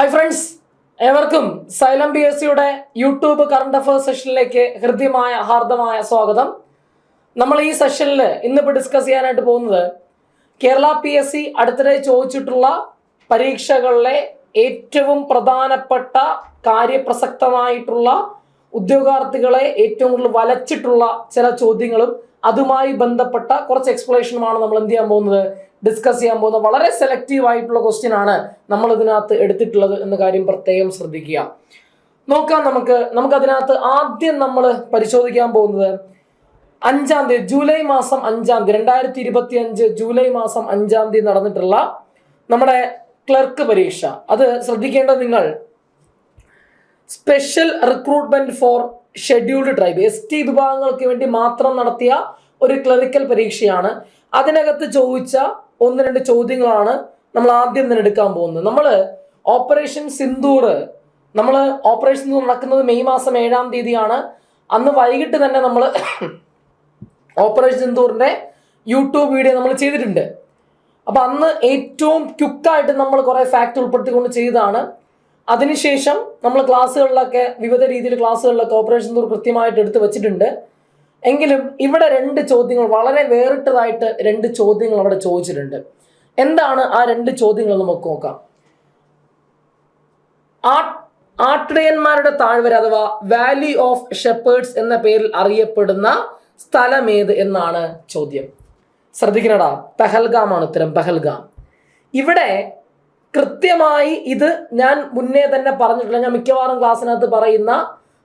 Hi friends, ഏവർക്കും xylem P S സിയുടെ YouTube current affairs സെഷനിലേക്ക് ഹൃദ്യമായ ഹാർദമായ സ്വാഗതം. നമ്മൾ ഈ സെഷനിൽ ഇന്നിപ്പോൾ ഡിസ്കസ് ചെയ്യാനായിട്ട് പോകുന്നത് കേരള പി എസ് സി അടുത്തിടെ ചോദിച്ചിട്ടുള്ള പരീക്ഷകളിലെ ഏറ്റവും പ്രധാനപ്പെട്ട കാര്യപ്രസക്തമായിട്ടുള്ള ഉദ്യോഗാർത്ഥികളെ ഏറ്റവും കൂടുതൽ വലച്ചിട്ടുള്ള ചില ചോദ്യങ്ങളും അതുമായി ബന്ധപ്പെട്ട കുറച്ച് എക്സ്പ്ലനേഷനുമാണ് നമ്മൾ എന്ത് ചെയ്യാൻ പോകുന്നത്, ഡിസ്കസ് ചെയ്യാൻ പോകുന്നത്. വളരെ സെലക്റ്റീവ് ആയിട്ടുള്ള ക്വസ്റ്റ്യൻ ആണ് നമ്മൾ ഇതിനകത്ത് എടുത്തിട്ടുള്ളത് എന്ന കാര്യം പ്രത്യേകം ശ്രദ്ധിക്കുക. നോക്കാം, നമുക്ക് അതിനകത്ത് ആദ്യം നമ്മൾ പരിശോധിക്കാൻ പോകുന്നത് 5-ാം തീയതി ജൂലൈ മാസം 5-ാം തീയതി 2025 ജൂലൈ മാസം 5-ാം തീയതി നടന്നിട്ടുള്ള നമ്മുടെ ക്ലർക്ക് പരീക്ഷ. അത് ശ്രദ്ധിക്കേണ്ടത് നിങ്ങൾ special recruitment four scheduled tribe ST വിഭാഗങ്ങൾക്ക് വേണ്ടി മാത്രം നടത്തിയ ഒരു ക്ലറിക്കൽ പരീക്ഷയാണ്. അതിനകത്ത് ചോദിച്ച 1-2 ചോദ്യങ്ങളാണ് നമ്മൾ ആദ്യം തന്നെ എടുക്കാൻ പോകുന്നത്. നമ്മൾ ഓപ്പറേഷൻ സിന്ദൂർ നടക്കുന്നത് മെയ് മാസം 7-ാം തീയതിയാണ്. അന്ന് വൈകിട്ട് തന്നെ നമ്മൾ ഓപ്പറേഷൻ സിന്ദൂറിന്റെ യൂട്യൂബ് വീഡിയോ നമ്മൾ ചെയ്തിട്ടുണ്ട്. അപ്പൊ അന്ന് ഏറ്റവും ക്വിക്കായിട്ട് നമ്മൾ കുറെ ഫാക്ട് ഉൾപ്പെടുത്തിക്കൊണ്ട് ചെയ്തതാണ്. അതിനുശേഷം നമ്മൾ ക്ലാസ്സുകളിലൊക്കെ വിവിധ രീതിയിൽ ക്ലാസ്സുകളിലൊക്കെ ഓപ്പറേഷൻ സിന്ദൂർ കൃത്യമായിട്ട് എടുത്ത് വെച്ചിട്ടുണ്ട്. എങ്കിലും ഇവിടെ 2 ചോദ്യങ്ങൾ വളരെ വേറിട്ടതായിട്ട് 2 ചോദ്യങ്ങൾ അവിടെ ചോദിച്ചിട്ടുണ്ട്. എന്താണ് ആ 2 ചോദ്യങ്ങൾ നമുക്ക് നോക്കാം. ആട്ടിടയന്മാരുടെ താഴ്വര അഥവാ വാലി ഓഫ് ഷെപ്പേർഡ്സ് എന്ന പേരിൽ അറിയപ്പെടുന്ന സ്ഥലമേത് എന്നാണ് ചോദ്യം. ശ്രദ്ധിക്കണടാ, പെഹൽഗാമാണ് ഉത്തരം, പെഹൽഗാം. ഇവിടെ കൃത്യമായി ഇത് ഞാൻ മുന്നേ തന്നെ പറഞ്ഞിട്ടില്ല. ഞാൻ മിക്കവാറും ക്ലാസ്സിനകത്ത് പറയുന്ന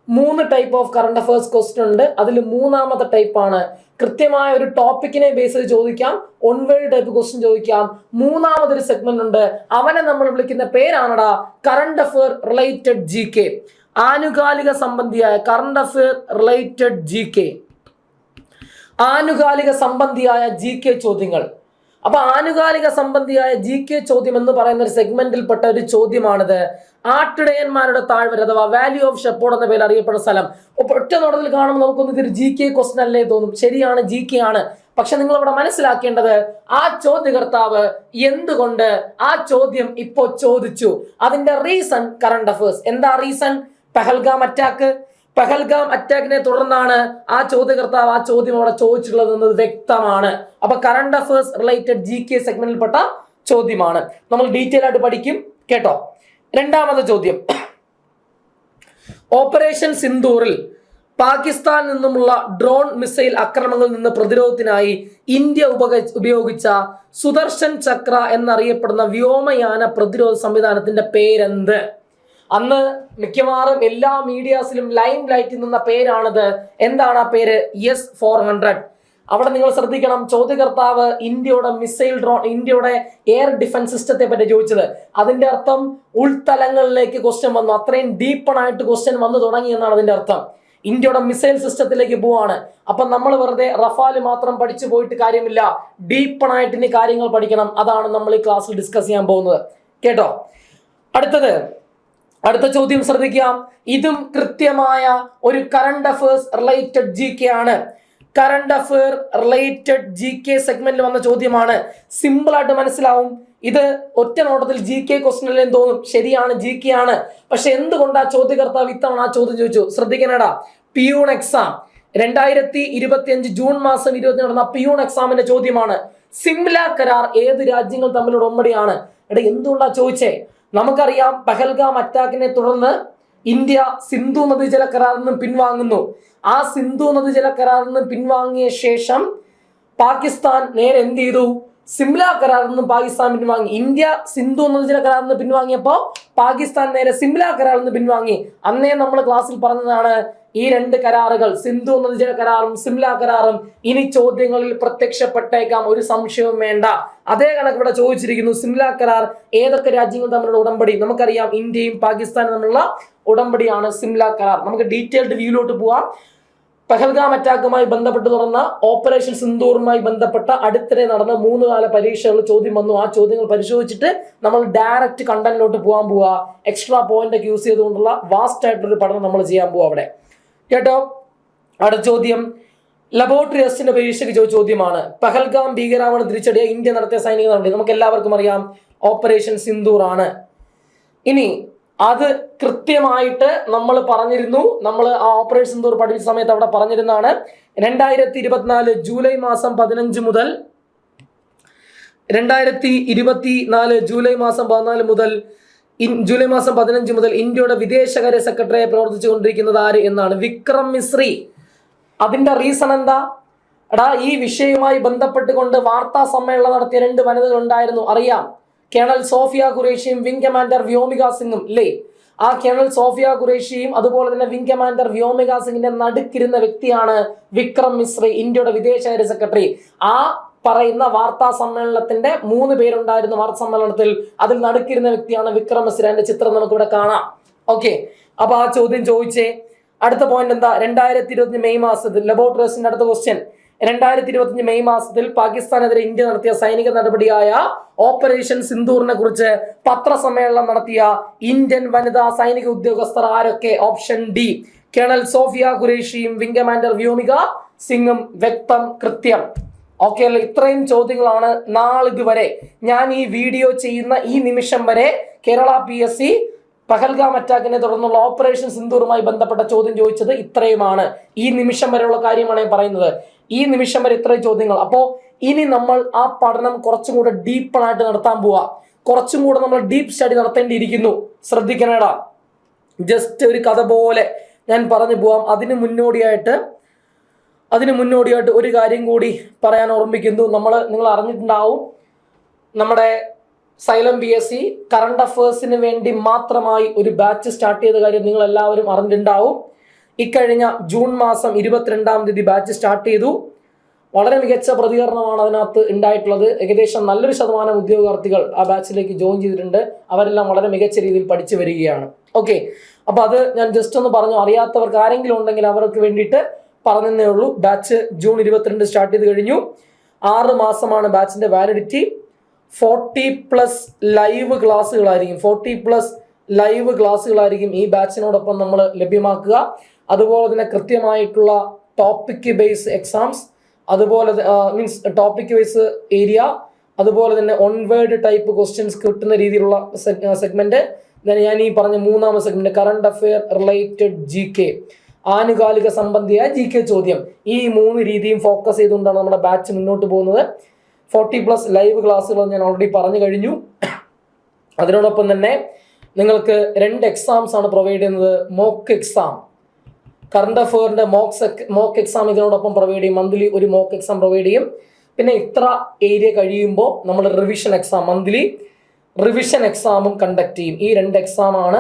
3 type of current affairs question ഉണ്ട്. അതിൽ 3-ാമത്തെ ടൈപ്പാണ് കൃത്യമായ ഒരു ടോപ്പിക്കിനെ ബേസ് ചെയ്ത് ചോദിക്കാം, ഒൺ വേർഡ് ടൈപ്പ് ക്വസ്റ്റ്യൻ ചോദിക്കാം. 3-ാമതൊരു സെഗ്മെന്റ് ഉണ്ട്, അവനെ നമ്മൾ വിളിക്കുന്ന പേരാണടാ കറണ്ട് അഫയർ റിലേറ്റഡ് GK. ആനുകാലിക സംബന്ധിയായ കറണ്ട് അഫയർ റിലേറ്റഡ് GK, ആനുകാലിക സംബന്ധിയായ GK ചോദ്യങ്ങൾ. അപ്പൊ ആനുകാലിക സംബന്ധിയായ GK ചോദ്യം എന്ന് പറയുന്ന ഒരു സെഗ്മെന്റിൽപ്പെട്ട ഒരു ചോദ്യമാണിത്. ആട്ടിടയന്മാരുടെ താഴ്വര അഥവാ വാലി ഓഫ് ഷെപ്പേർഡ് എന്ന പേരിൽ അറിയപ്പെടുന്ന സ്ഥലം. ഒറ്റ നോട്ടത്തിൽ കാണുമ്പോൾ നമുക്കൊന്നും ഇതൊരു GK ക്വസ്റ്റൻ അല്ലേ തോന്നും. ശരിയാണ്, GK ആണ്. പക്ഷെ നിങ്ങൾ ഇവിടെ മനസ്സിലാക്കേണ്ടത് ആ ചോദ്യകർത്താവ് എന്തുകൊണ്ട് ആ ചോദ്യം ഇപ്പോ ചോദിച്ചു, അതിന്റെ റീസൺ കറണ്ട് അഫയേഴ്സ്. എന്താ റീസൺ? പെഹൽഗാം അറ്റാക്കിനെ തുടർന്നാണ് ആ ചോദ്യകർത്താവ് ആ ചോദ്യം അവിടെ ചോദിച്ചിട്ടുള്ളത് എന്നത് വ്യക്തമാണ്. അപ്പൊ കറണ്ട് അഫയേഴ്സ് റിലേറ്റഡ് GK സെഗ്മെന്റിൽപ്പെട്ട ചോദ്യമാണ്. നമ്മൾ ഡീറ്റെയിൽ ആയിട്ട് പഠിക്കും കേട്ടോ. 2-ാമത്തെ ചോദ്യം, ഓപ്പറേഷൻ സിന്ദൂറിൽ പാകിസ്ഥാനിൽ നിന്നുമുള്ള ഡ്രോൺ മിസൈൽ ആക്രമണങ്ങളിൽ നിന്ന് പ്രതിരോധത്തിനായി ഇന്ത്യ ഉപയോഗിച്ച സുദർശൻ ചക്ര എന്നറിയപ്പെടുന്ന വ്യോമയാന പ്രതിരോധ സംവിധാനത്തിന്റെ പേരെന്ത്? അന്ന് മിക്കവാറും എല്ലാ മീഡിയാസിലും ലൈം ലൈറ്റിൽ നിന്ന പേരാണിത്. എന്താണ് ആ പേര്? S-400. അവിടെ നിങ്ങൾ ശ്രദ്ധിക്കണം, ചോദ്യകർത്താവ് ഇന്ത്യയുടെ എയർ ഡിഫൻസ് സിസ്റ്റത്തെ പറ്റി ചോദിച്ചത്. അതിന്റെ അർത്ഥം ഉൾത്തലങ്ങളിലേക്ക് ക്വസ്റ്റ്യൻ വന്നു, അത്രയും ഡീപ്പണായിട്ട് ക്വസ്റ്റ്യൻ വന്നു തുടങ്ങി എന്നാണ് അതിന്റെ അർത്ഥം. ഇന്ത്യയുടെ മിസൈൽ സിസ്റ്റത്തിലേക്ക് പോവാണ്. അപ്പൊ നമ്മൾ വെറുതെ റഫാല് മാത്രം പഠിച്ചു പോയിട്ട് കാര്യമില്ല, ഡീപ്പണായിട്ട് ഇനി കാര്യങ്ങൾ പഠിക്കണം. അതാണ് നമ്മൾ ഈ ക്ലാസ്സിൽ ഡിസ്കസ് ചെയ്യാൻ പോകുന്നത് കേട്ടോ. അടുത്ത ചോദ്യം ശ്രദ്ധിക്കാം. ഇതും കൃത്യമായ ഒരു കറണ്ട് അഫയേഴ്സ് റിലേറ്റഡ് GK ആണ്. കറണ്ട് അഫയർ റിലേറ്റഡ് GK സെഗ്മെന്റിൽ വന്ന ചോദ്യമാണ്. സിമ്പിൾ ആയിട്ട് മനസ്സിലാവും. ഇത് ഒറ്റ നോട്ടത്തിൽ GK ക്വസ്റ്റ്യൻ അല്ലേ തോന്നും. ശരിയാണ്, GK ആണ്. പക്ഷെ എന്തുകൊണ്ട് ആ ചോദ്യകർത്താവ് ഇത്തവണ ആ ചോദ്യം ചോദിച്ചു? ശ്രദ്ധിക്കണേടാ, പിയൂൺ എക്സാം 2025 ജൂൺ മാസം 20 നടന്ന പിയൂൺ എക്സാമിന്റെ ചോദ്യമാണ്. സിംല കരാർ ഏത് രാജ്യങ്ങൾ തമ്മിലുള്ള ഉടമ്പടിയാണ്? എന്തുകൊണ്ടാ ചോദിച്ചേ? നമുക്കറിയാം, പഹൽഗാം അറ്റാക്കിനെ തുടർന്ന് ഇന്ത്യ സിന്ധു നദീജല കരാറിൽ നിന്നും പിൻവാങ്ങുന്നു. ആ സിന്ധു നദീജല കരാറിൽ നിന്നും പിൻവാങ്ങിയ ശേഷം പാകിസ്ഥാൻ നേരെ എന്ത് ചെയ്തു? സിംല കരാറിൽ നിന്നും പാകിസ്ഥാൻ പിൻവാങ്ങി. ഇന്ത്യ സിന്ധു നദീജല കരാറിൽ നിന്ന് പിൻവാങ്ങിയപ്പോ പാകിസ്ഥാൻ നേരെ സിംല കരാറിൽ നിന്ന് പിൻവാങ്ങി. അന്നേ നമ്മൾ ക്ലാസ്സിൽ പറഞ്ഞതാണ് ഈ 2 കരാറുകൾ, സിന്ധു നദീജല കരാറും സിംല കരാറും ഇനി ചോദ്യങ്ങളിൽ പ്രത്യക്ഷപ്പെട്ടേക്കാം, ഒരു സംശയവും വേണ്ട. അതേ കണക്ക് ഇവിടെ ചോദിച്ചിരിക്കുന്നു, സിംല കരാർ ഏതൊക്കെ രാജ്യങ്ങൾ തമ്മിലുള്ള ഉടമ്പടി? നമുക്കറിയാം, ഇന്ത്യയും പാകിസ്ഥാനും തമ്മിലുള്ള ഉടമ്പടിയാണ് സിംല കരാർ. നമുക്ക് ഡീറ്റെയിൽഡ് വ്യൂയിലോട്ട് പോവാം. പഹൽഗാം അറ്റാക്കുമായി ബന്ധപ്പെട്ട് തുടർന്ന ഓപ്പറേഷൻ സിന്ദൂറുമായി ബന്ധപ്പെട്ട അടുത്തിടെ നടന്ന 3 കാല പരീക്ഷകളിൽ ചോദ്യം വന്നു. ആ ചോദ്യങ്ങൾ പരിശോധിച്ചിട്ട് നമ്മൾ ഡയറക്റ്റ് കണ്ടന്റിലോട്ട് പോവാ. എക്സ്ട്രാ പോയിന്റ് ഒക്കെ യൂസ് ചെയ്തുകൊണ്ടുള്ള വാസ്റ്റ് ആയിട്ടൊരു പഠനം നമ്മൾ ചെയ്യാൻ പോവാ അവിടെ കേട്ടോ. അടുത്ത ചോദ്യം, ലബോറട്ടറി ടെസ്റ്റിന്റെ പരീക്ഷയ്ക്ക് ചോദിച്ച ചോദ്യമാണ്. പഹൽഗാം ഭീകരാക്രമണം തിരിച്ചടിയ ഇന്ത്യ നടത്തിയ സൈനിക നടപടി നമുക്ക് എല്ലാവർക്കും അറിയാം, ഓപ്പറേഷൻ സിന്ദൂർ ആണ്. ഇനി അത് കൃത്യമായിട്ട് നമ്മൾ പറഞ്ഞിരുന്നു. നമ്മൾ ആ ഓപ്പറേഷൻ സിന്ദൂർ പഠിച്ച സമയത്ത് അവിടെ പറഞ്ഞിരുന്നതാണ്. 2024 ജൂലൈ മാസം 15 മുതൽ 2024 ജൂലൈ മാസം 14 മുതൽ ജൂലൈ മാസം 15 മുതൽ ഇന്ത്യയുടെ വിദേശകാര്യ സെക്രട്ടറിയായി പ്രവർത്തിച്ചു കൊണ്ടിരിക്കുന്നത് ആര് എന്നാണ്? വിക്രം മിശ്രി. അതിന്റെ റീസൺ എന്താ? എടാ, ഈ വിഷയവുമായി ബന്ധപ്പെട്ടുകൊണ്ട് വാർത്താ സമ്മേളനം നടത്തിയ 2 വനിതകൾ ഉണ്ടായിരുന്നു, അറിയാം. കേണൽ സോഫിയ ഖുറേഷിയും വിംഗ് കമാൻഡർ വ്യോമിക സിംഗും ഇല്ലേ? ആ കേണൽ സോഫിയ ഖുറേഷിയും അതുപോലെ തന്നെ വിംഗ് കമാൻഡർ വ്യോമിക സിംഗിന്റെ നടുക്കിരുന്ന വ്യക്തിയാണ് വിക്രം മിശ്രി, ഇന്ത്യയുടെ വിദേശകാര്യ സെക്രട്ടറി. ആ പറയുന്ന വാർത്താ സമ്മേളനത്തിന്റെ 3 പേരുണ്ടായിരുന്നു വാർത്താ സമ്മേളനത്തിൽ. അതിൽ നടുക്കിരുന്ന വ്യക്തിയാണ് വിക്രം മിശ്രി. അതിന്റെ ചിത്രം നമുക്ക് ഇവിടെ കാണാം. ഓക്കെ, അപ്പൊ ആ ചോദ്യം ചോദിച്ചേ. അടുത്ത പോയിന്റ് എന്താ? 2025 മെയ് മാസത്തിൽ ലബോറട്ടറീസിന്റെ അടുത്ത ക്വസ്റ്റ്യൻ. 2025 മെയ് മാസത്തിൽ പാകിസ്ഥാനെതിരെ ഇന്ത്യ നടത്തിയ സൈനിക നടപടിയായ ഓപ്പറേഷൻ സിന്ദൂറിനെ കുറിച്ച് പത്രസമ്മേളനം നടത്തിയ ഇന്ത്യൻ വനിതാ സൈനിക ഉദ്യോഗസ്ഥർ ആരൊക്കെ? ഓപ്ഷൻ ഡി, കേണൽ സോഫിയ ഖുറേഷിയും വിംഗ് കമാൻഡർ വ്യോമിക സിംഗും. വ്യക്തം, കൃത്യം. ഓക്കെ അല്ലേ? ഇത്രയും ചോദ്യങ്ങളാണ് നാളിതുവരെ ഞാൻ ഈ വീഡിയോ ചെയ്യുന്ന ഈ നിമിഷം വരെ കേരള PSC പഹൽഗാം അറ്റാക്കിനെ തുടർന്നുള്ള ഓപ്പറേഷൻ സിന്ദൂറുമായി ബന്ധപ്പെട്ട ചോദ്യം ചോദിച്ചത് ഇത്രയുമാണ്. ഈ നിമിഷം വരെയുള്ള കാര്യമാണ് ഞാൻ പറയുന്നത്. ഈ നിമിഷം വരെ ഇത്രയും ചോദ്യങ്ങൾ. അപ്പോൾ ഇനി നമ്മൾ ആ പഠനം കുറച്ചും കൂടെ ഡീപ്പായിട്ട് നടത്താൻ പോവാ. കുറച്ചും കൂടെ നമ്മൾ ഡീപ്പ് സ്റ്റഡി നടത്തേണ്ടിയിരിക്കുന്നു. ശ്രദ്ധിക്കണേടാ. ജസ്റ്റ് ഒരു കഥ പോലെ ഞാൻ പറഞ്ഞു പോവാം. അതിന് മുന്നോടിയായിട്ട് ഒരു കാര്യം കൂടി പറയാൻ ഓർമ്മിക്കുന്നു. നിങ്ങൾ അറിഞ്ഞിട്ടുണ്ടാവും, നമ്മുടെ സൈലം PSC കറണ്ട് അഫേഴ്സിന് വേണ്ടി മാത്രമായി ഒരു ബാച്ച് സ്റ്റാർട്ട് ചെയ്ത കാര്യം നിങ്ങൾ എല്ലാവരും അറിഞ്ഞിട്ടുണ്ടാവും. ഇക്കഴിഞ്ഞ ജൂൺ മാസം 22-ാം തീയതി ബാച്ച് സ്റ്റാർട്ട് ചെയ്തു. വളരെ മികച്ച പ്രതികരണമാണ് അതിനകത്ത് ഉണ്ടായിട്ടുള്ളത്. ഏകദേശം നല്ലൊരു ശതമാനം ഉദ്യോഗാർത്ഥികൾ ആ ബാച്ചിലേക്ക് ജോയിൻ ചെയ്തിട്ടുണ്ട്. അവരെല്ലാം വളരെ മികച്ച രീതിയിൽ പഠിച്ചു വരികയാണ്. ഓക്കെ, അപ്പൊ അത് ഞാൻ ജസ്റ്റ് ഒന്ന് പറഞ്ഞു. അറിയാത്തവർക്ക് ആരെങ്കിലും ഉണ്ടെങ്കിൽ അവർക്ക് വേണ്ടിയിട്ട് പറഞ്ഞതേ ഉള്ളൂ. ബാച്ച് ജൂൺ 22 സ്റ്റാർട്ട് ചെയ്ത് കഴിഞ്ഞു. 6 മാസമാണ് ബാച്ചിന്റെ വാലിഡിറ്റി. 40+ ലൈവ് ക്ലാസ്സുകളായിരിക്കും ഈ ബാച്ചിനോടൊപ്പം നമ്മൾ ലഭ്യമാക്കുക. അതുപോലെ തന്നെ കൃത്യമായിട്ടുള്ള ടോപ്പിക് ബേസ് എക്സാംസ്, അതുപോലെ മീൻസ് ടോപ്പിക് വൈസ് ഏരിയ, അതുപോലെ തന്നെ ഓൺവേർഡ് ടൈപ്പ് ക്വസ്റ്റ്യൻസ് കിട്ടുന്ന രീതിയിലുള്ള സെഗ്മെന്റ്. ഞാൻ ഈ പറഞ്ഞ 3ാമത്തെ segment current affair related GK, ആനുകാലിക സംബന്ധിയായ GK ചോദ്യം. ഈ 3 രീതിയും ഫോക്കസ് ചെയ്തുകൊണ്ടാണ് നമ്മുടെ ബാച്ച് മുന്നോട്ട് പോകുന്നത്. 40+ ലൈവ് ക്ലാസ്സുകൾ ഞാൻ ഓൾറെഡി പറഞ്ഞു കഴിഞ്ഞു. അതിനോടൊപ്പം തന്നെ നിങ്ങൾക്ക് 2 എക്സാംസ് ആണ് പ്രൊവൈഡ് ചെയ്യുന്നത്. മോക്ക് എക്സാം, കറണ്ട് അഫെയറിന്റെ മോക്ക് എക്സാം ഇതിനോടൊപ്പം പ്രൊവൈഡ് ചെയ്യും. മന്ത്ലി ഒരു മോക്ക് എക്സാം പ്രൊവൈഡ് ചെയ്യും. പിന്നെ ഇത്ര ഏരിയ കഴിയുമ്പോൾ നമ്മൾ റിവിഷൻ എക്സാം, മന്ത്ലി റിവിഷൻ എക്സാമും കണ്ടക്ട് ചെയ്യും. ഈ 2 എക്സാമാണ്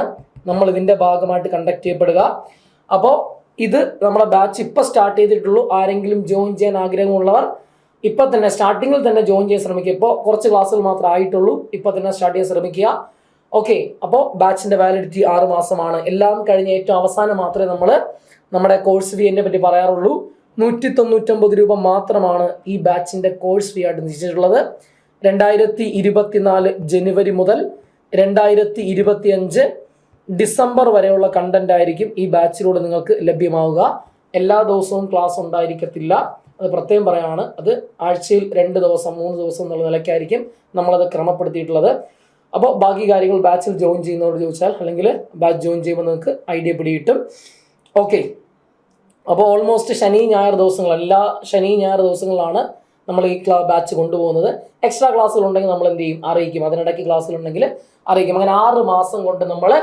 നമ്മൾ ഇതിന്റെ ഭാഗമായിട്ട് കണ്ടക്ട് ചെയ്യപ്പെടുക. അപ്പോൾ ഇത് നമ്മുടെ ബാച്ച് ഇപ്പൊ സ്റ്റാർട്ട് ചെയ്തിട്ടുള്ളൂ. ആരെങ്കിലും ജോയിൻ ചെയ്യാൻ ആഗ്രഹമുള്ളവർ ഇപ്പൊ തന്നെ സ്റ്റാർട്ടിങ്ങിൽ തന്നെ ജോയിൻ ചെയ്യാൻ ശ്രമിക്കുക. ഇപ്പോൾ കുറച്ച് ക്ലാസ്സുകൾ മാത്രമേ ആയിട്ടുള്ളൂ. ഇപ്പൊ തന്നെ സ്റ്റാർട്ട് ചെയ്യാൻ ശ്രമിക്കുക. ഓക്കെ, അപ്പോൾ ബാച്ചിന്റെ വാലിഡിറ്റി 6 മാസമാണ്. എല്ലാം കഴിഞ്ഞ ഏറ്റവും അവസാനം മാത്രമേ നമ്മൾ നമ്മുടെ കോഴ്സ് ഫീനെ പറ്റി പറയാറുള്ളൂ. 199 രൂപ മാത്രമാണ് ഈ ബാച്ചിന്റെ കോഴ്സ് ഫീ ആയിട്ട് നിശ്ചയിച്ചിട്ടുള്ളത്. 2024 ജനുവരി മുതൽ 2025 ഡിസംബർ വരെയുള്ള കണ്ടന്റ് ആയിരിക്കും ഈ ബാച്ചിലൂടെ നിങ്ങൾക്ക് ലഭ്യമാവുക. എല്ലാ ദിവസവും ക്ലാസ് ഉണ്ടായിരിക്കത്തില്ല, അത് പ്രത്യേകം പറയാണ്. അത് ആഴ്ചയിൽ 2 ദിവസം 3 ദിവസം എന്നുള്ള നിലയ്ക്കായിരിക്കും നമ്മളത് ക്രമപ്പെടുത്തിയിട്ടുള്ളത്. അപ്പോൾ ബാക്കി കാര്യങ്ങൾ ബാച്ചിൽ ജോയിൻ ചെയ്യുന്നതോട് ചോദിച്ചാൽ, അല്ലെങ്കിൽ ബാച്ച് ജോയിൻ ചെയ്യുമ്പോൾ നിങ്ങൾക്ക് ഐഡിയ പിടികിട്ടും. ഓക്കെ, അപ്പോൾ ഓൾമോസ്റ്റ് ശനി ഞായർ ദിവസങ്ങൾ, എല്ലാ ശനി ഞായർ ദിവസങ്ങളിലാണ് നമ്മൾ ഈ ബാച്ച് കൊണ്ടുപോകുന്നത്. എക്സ്ട്രാ ക്ലാസ്സുകൾ ഉണ്ടെങ്കിൽ നമ്മൾ എന്ത് ചെയ്യും? അറിയിക്കും. അതിനിടയ്ക്ക് ക്ലാസ്സുകളുണ്ടെങ്കിൽ അറിയിക്കും. അങ്ങനെ 6 മാസം കൊണ്ട് നമ്മൾ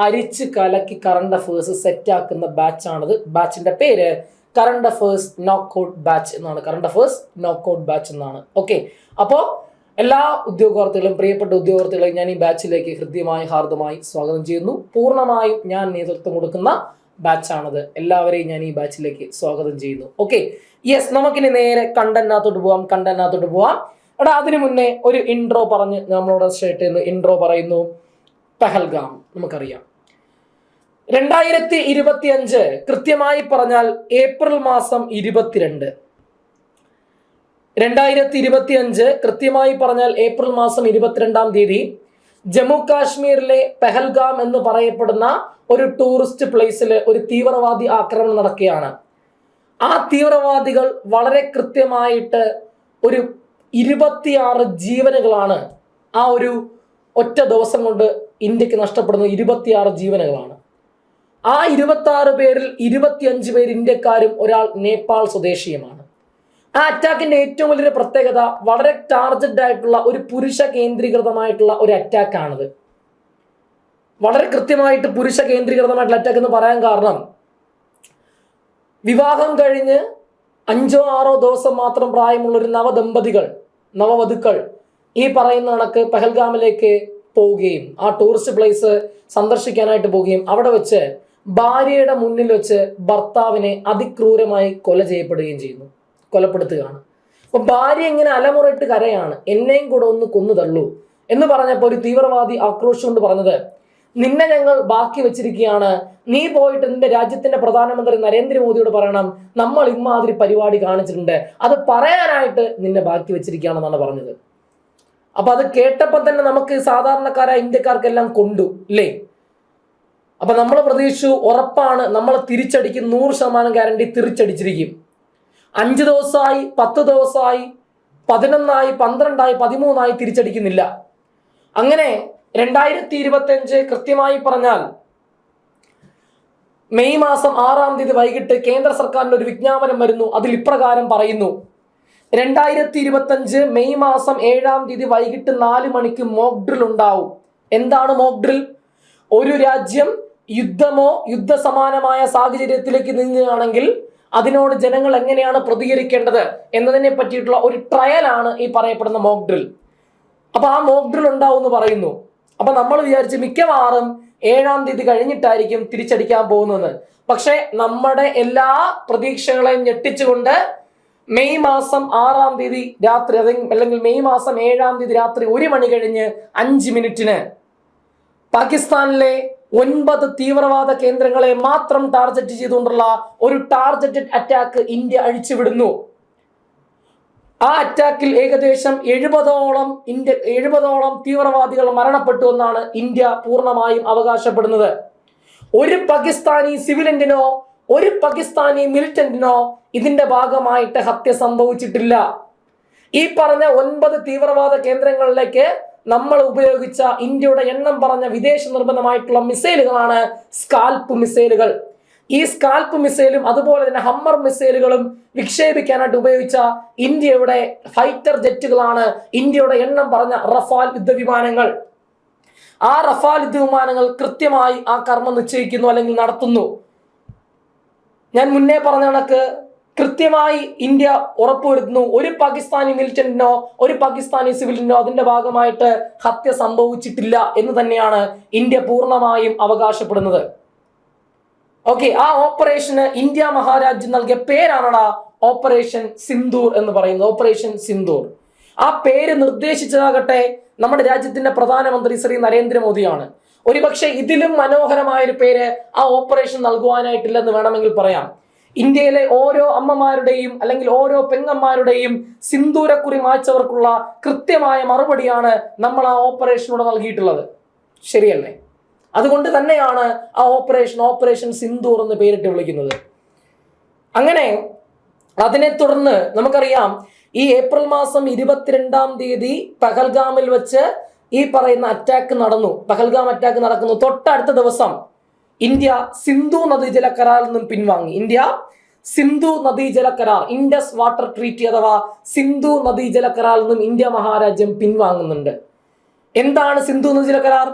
അരിച്ച് കലക്കി കറണ്ട് അഫേഴ്സ് സെറ്റാക്കുന്ന ബാച്ചാണിത്. ബാച്ചിന്റെ പേര് കറണ്ട് അഫേഴ്സ് നോക്കൗട്ട് ബാച്ച് എന്നാണ്. കറണ്ട് അഫേഴ്സ് നോക്കൗട്ട് ബാച്ച് എന്നാണ്. ഓക്കെ, അപ്പോൾ എല്ലാ ഉദ്യോഗാർത്ഥികളും, പ്രിയപ്പെട്ട ഉദ്യോഗാർത്ഥികളെയും ഞാൻ ഈ ബാച്ചിലേക്ക് ഹൃദ്യമായി ഹാർദമായി സ്വാഗതം ചെയ്യുന്നു. പൂർണ്ണമായും ഞാൻ നേതൃത്വം കൊടുക്കുന്ന ബാച്ചാണിത്. എല്ലാവരെയും ഞാൻ ഈ ബാച്ചിലേക്ക് സ്വാഗതം ചെയ്യുന്നു. ഓക്കെ, യെസ്, നമുക്കിനി നേരെ കണ്ടന്റിനകത്തോട്ട് പോവാം. എടാ, അതിനു മുന്നേ ഒരു ഇൻട്രോ പറഞ്ഞ് നമ്മളോട് സ്റ്റാർട്ട് ചെയ്യുന്നു. ഇൻട്രോ പറയുന്നു, പഹൽഗാം നമുക്കറിയാം. 2025 കൃത്യമായി പറഞ്ഞാൽ ഏപ്രിൽ മാസം 22. 2025 കൃത്യമായി പറഞ്ഞാൽ ഏപ്രിൽ മാസം 22-ാം തീയതി ജമ്മു കാശ്മീരിലെ പെഹൽഗാം എന്ന് പറയപ്പെടുന്ന ഒരു ടൂറിസ്റ്റ് പ്ലേസിൽ ഒരു തീവ്രവാദി ആക്രമണം നടക്കുകയാണ്. ആ തീവ്രവാദികൾ വളരെ കൃത്യമായിട്ട് ഒരു 26 ജീവനുകളാണ് ആ ഒരു ഒറ്റ ദിവസം കൊണ്ട് ഇന്ത്യക്ക് നഷ്ടപ്പെടുന്നത് 26 ജീവനുകളാണ്. ആ 26 പേരിൽ 25 പേര് ഇന്ത്യക്കാരും ഒരാൾ നേപ്പാൾ സ്വദേശിയുമാണ്. ആ അറ്റാക്കിന്റെ ഏറ്റവും വലിയൊരു പ്രത്യേകത വളരെ ടാർഗറ്റഡ് ആയിട്ടുള്ള ഒരു പുരുഷ കേന്ദ്രീകൃതമായിട്ടുള്ള ഒരു അറ്റാക്കാണിത്. വളരെ കൃത്യമായിട്ട് പുരുഷ കേന്ദ്രീകൃതമായിട്ടുള്ള അറ്റാക്ക് എന്ന് പറയാൻ കാരണം, വിവാഹം കഴിഞ്ഞ് 5-6 ദിവസം മാത്രം പ്രായമുള്ള ഒരു നവവധുക്കൾ ഈ പറയുന്ന കണക്ക് പെഹൽഗാമിലേക്ക് പോവുകയും ആ ടൂറിസ്റ്റ് പ്ലേസ് സന്ദർശിക്കാനായിട്ട് പോവുകയും അവിടെ വെച്ച് ഭാര്യയുടെ മുന്നിൽ വെച്ച് ഭർത്താവിനെ അതിക്രൂരമായി കൊലപ്പെടുത്തുകയാണ്. അപ്പൊ ഭാര്യ ഇങ്ങനെ അലമുറയിട്ട് കരയാണ്, എന്നെയും കൂടെ ഒന്ന് കൊന്നു തള്ളൂ എന്ന് പറഞ്ഞപ്പോൾ ഒരു തീവ്രവാദി ആക്രോശം കൊണ്ട് പറഞ്ഞത്, നിന്നെ ഞങ്ങൾ ബാക്കി വെച്ചിരിക്കുകയാണ്, നീ പോയിട്ട് നിന്റെ രാജ്യത്തിന്റെ പ്രധാനമന്ത്രി നരേന്ദ്രമോദിയോട് പറയണം നമ്മൾ ഇമാതിരി പരിപാടി കാണിച്ചിട്ടുണ്ട്, അത് പറയാനായിട്ട് നിന്നെ ബാക്കി വെച്ചിരിക്കുകയാണെന്നാണ് പറഞ്ഞത്. അപ്പൊ അത് കേട്ടപ്പോൾ തന്നെ നമുക്ക് സാധാരണക്കാരായ ഇന്ത്യക്കാർക്കെല്ലാം കൊണ്ടു ഇല്ലേ. അപ്പൊ നമ്മൾ പ്രതീക്ഷിച്ചു ഉറപ്പാണ് നമ്മൾ തിരിച്ചടിക്കും, 100% ഗ്യാരണ്ടി തിരിച്ചടിച്ചിരിക്കും. 5 ദിവസമായി, 10 ദിവസമായി, 11 12 13 തിരിച്ചടിക്കുന്നില്ല. അങ്ങനെ 2025 കൃത്യമായി പറഞ്ഞാൽ മെയ് മാസം 6-ാം തീയതി വൈകിട്ട് കേന്ദ്ര സർക്കാരിന്റെ ഒരു വിജ്ഞാപനം വരുന്നു. അതിൽ ഇപ്രകാരം പറയുന്നു, 2025 മെയ് മാസം 7-ാം തീയതി വൈകിട്ട് 4 മണിക്ക് മോക്ക് ഡ്രിൽ ഉണ്ടാവും. എന്താണ് മോക്ക് ഡ്രിൽ? ഒരു രാജ്യം യുദ്ധമോ യുദ്ധസമാനമായ സാഹചര്യത്തിലേക്ക് നീങ്ങുകയാണെങ്കിൽ അതിനോട് ജനങ്ങൾ എങ്ങനെയാണ് പ്രതികരിക്കേണ്ടത് എന്നതിനെ പറ്റിയിട്ടുള്ള ഒരു ട്രയലാണ് ഈ പറയപ്പെടുന്ന മോക്ക് ഡ്രിൽ. അപ്പൊ ആ മോക്ക് ഡ്രിൽ ഉണ്ടാവും എന്ന് പറയുന്നു. അപ്പൊ നമ്മൾ വിചാരിച്ച് മിക്കവാറും 7-ാം തീയതി കഴിഞ്ഞിട്ടായിരിക്കും തിരിച്ചടിക്കാൻ പോകുന്നത്. പക്ഷെ നമ്മുടെ എല്ലാ പ്രതീക്ഷകളെയും ഞെട്ടിച്ചുകൊണ്ട് മെയ് മാസം 6-ാം തീയതി രാത്രി അല്ലെങ്കിൽ മെയ് മാസം 7-ാം തീയതി രാത്രി 1 മണി കഴിഞ്ഞ് 5 മിനിറ്റിന് പാകിസ്ഥാനിലെ 9 തീവ്രവാദ കേന്ദ്രങ്ങളെ മാത്രം ടാർഗറ്റ് ചെയ്തുകൊണ്ടുള്ള ഒരു ടാർഗറ്റഡ് അറ്റാക്ക് ഇന്ത്യ അഴിച്ചുവിടുന്നു. ആ അറ്റാക്കിൽ ഏകദേശം 70ഓളം തീവ്രവാദികൾ മരണപ്പെട്ടു എന്നാണ് ഇന്ത്യ പൂർണ്ണമായും അവകാശപ്പെടുന്നത്. ഒരു പാകിസ്ഥാനി സിവിലിയന്റിനോ ഒരു പാകിസ്ഥാനി മിലിറ്റന്റിനോ ഇതിന്റെ ഭാഗമായിട്ട് ഹത്യ സംഭവിച്ചിട്ടില്ല. ഈ പറഞ്ഞ 9 തീവ്രവാദ കേന്ദ്രങ്ങളിലേക്ക് നമ്മൾ ഉപയോഗിച്ച ഇന്ത്യയുടെ എണ്ണം പറഞ്ഞ വിദേശ നിർബന്ധമായിട്ടുള്ള മിസൈലുകളാണ് സ്കാൽപ്പ് മിസൈലുകൾ. ഈ സ്കാൽപ്പ് മിസൈലും അതുപോലെ തന്നെ ഹമ്മർ മിസൈലുകളും വിക്ഷേപിക്കാനായിട്ട് ഉപയോഗിച്ച ഇന്ത്യയുടെ ഫൈറ്റർ ജെറ്റുകളാണ് ഇന്ത്യയുടെ എണ്ണം പറഞ്ഞ റഫാൽ യുദ്ധവിമാനങ്ങൾ. ആ റഫാൽ യുദ്ധവിമാനങ്ങൾ കൃത്യമായി ആ കർമ്മം നിശ്ചയിക്കുന്നു അല്ലെങ്കിൽ നടത്തുന്നു. ഞാൻ മുന്നേ പറഞ്ഞ കണക്ക് കൃത്യമായി ഇന്ത്യ ഉറപ്പുവരുത്തുന്നു, ഒരു പാകിസ്ഥാനി മിലിറ്റന്റിനോ ഒരു പാകിസ്ഥാനി സിവിലിനോ അതിന്റെ ഭാഗമായിട്ട് ഹത്യ സംഭവിച്ചിട്ടില്ല എന്ന് തന്നെയാണ് ഇന്ത്യ പൂർണ്ണമായും അവകാശപ്പെടുന്നത്. ഓക്കെ, ആ ഓപ്പറേഷന് ഇന്ത്യ മഹാരാജ്യം നൽകിയ പേരാണടാ ഓപ്പറേഷൻ സിന്ദൂർ എന്ന് പറയുന്നത്. ഓപ്പറേഷൻ സിന്ദൂർ ആ പേര് നിർദ്ദേശിച്ചതാകട്ടെ നമ്മുടെ രാജ്യത്തിന്റെ പ്രധാനമന്ത്രി ശ്രീ നരേന്ദ്രമോദിയാണ്. ഒരുപക്ഷെ ഇതിലും മനോഹരമായൊരു പേര് ആ ഓപ്പറേഷൻ നൽകുവാനായിട്ടില്ലെന്ന് വേണമെങ്കിൽ പറയാം. ഇന്ത്യയിലെ ഓരോ അമ്മമാരുടെയും അല്ലെങ്കിൽ ഓരോ പെങ്ങന്മാരുടെയും സിന്ദൂരക്കുറി മായ്ച്ചവർക്കുള്ള കൃത്യമായ മറുപടിയാണ് നമ്മൾ ആ ഓപ്പറേഷനോട് നൽകിയിട്ടുള്ളത്. ശരിയല്ലേ? അതുകൊണ്ട് തന്നെയാണ് ആ ഓപ്പറേഷൻ സിന്ദൂർ എന്ന് പേരിട്ട് വിളിക്കുന്നത്. അങ്ങനെ അതിനെ തുടർന്ന് നമുക്കറിയാം ഈ ഏപ്രിൽ മാസം 22-ാം തീയതി പഹൽഗാമിൽ വെച്ച് ഈ പറയുന്ന അറ്റാക്ക് നടന്നു. പഹൽഗാം അറ്റാക്ക് നടക്കുന്നു. തൊട്ടടുത്ത ദിവസം ഇന്ത്യ സിന്ധു നദീജല കരാറിൽ നിന്നും പിൻവാങ്ങി. ഇന്ത്യ സിന്ധു നദീജല കരാർ, ഇൻഡസ് വാട്ടർ ട്രീറ്റി അഥവാ സിന്ധു നദീജല കരാറിൽ നിന്നും ഇന്ത്യ മഹാരാജ്യം പിൻവാങ്ങുന്നുണ്ട്. എന്താണ് സിന്ധു നദീജല കരാർ?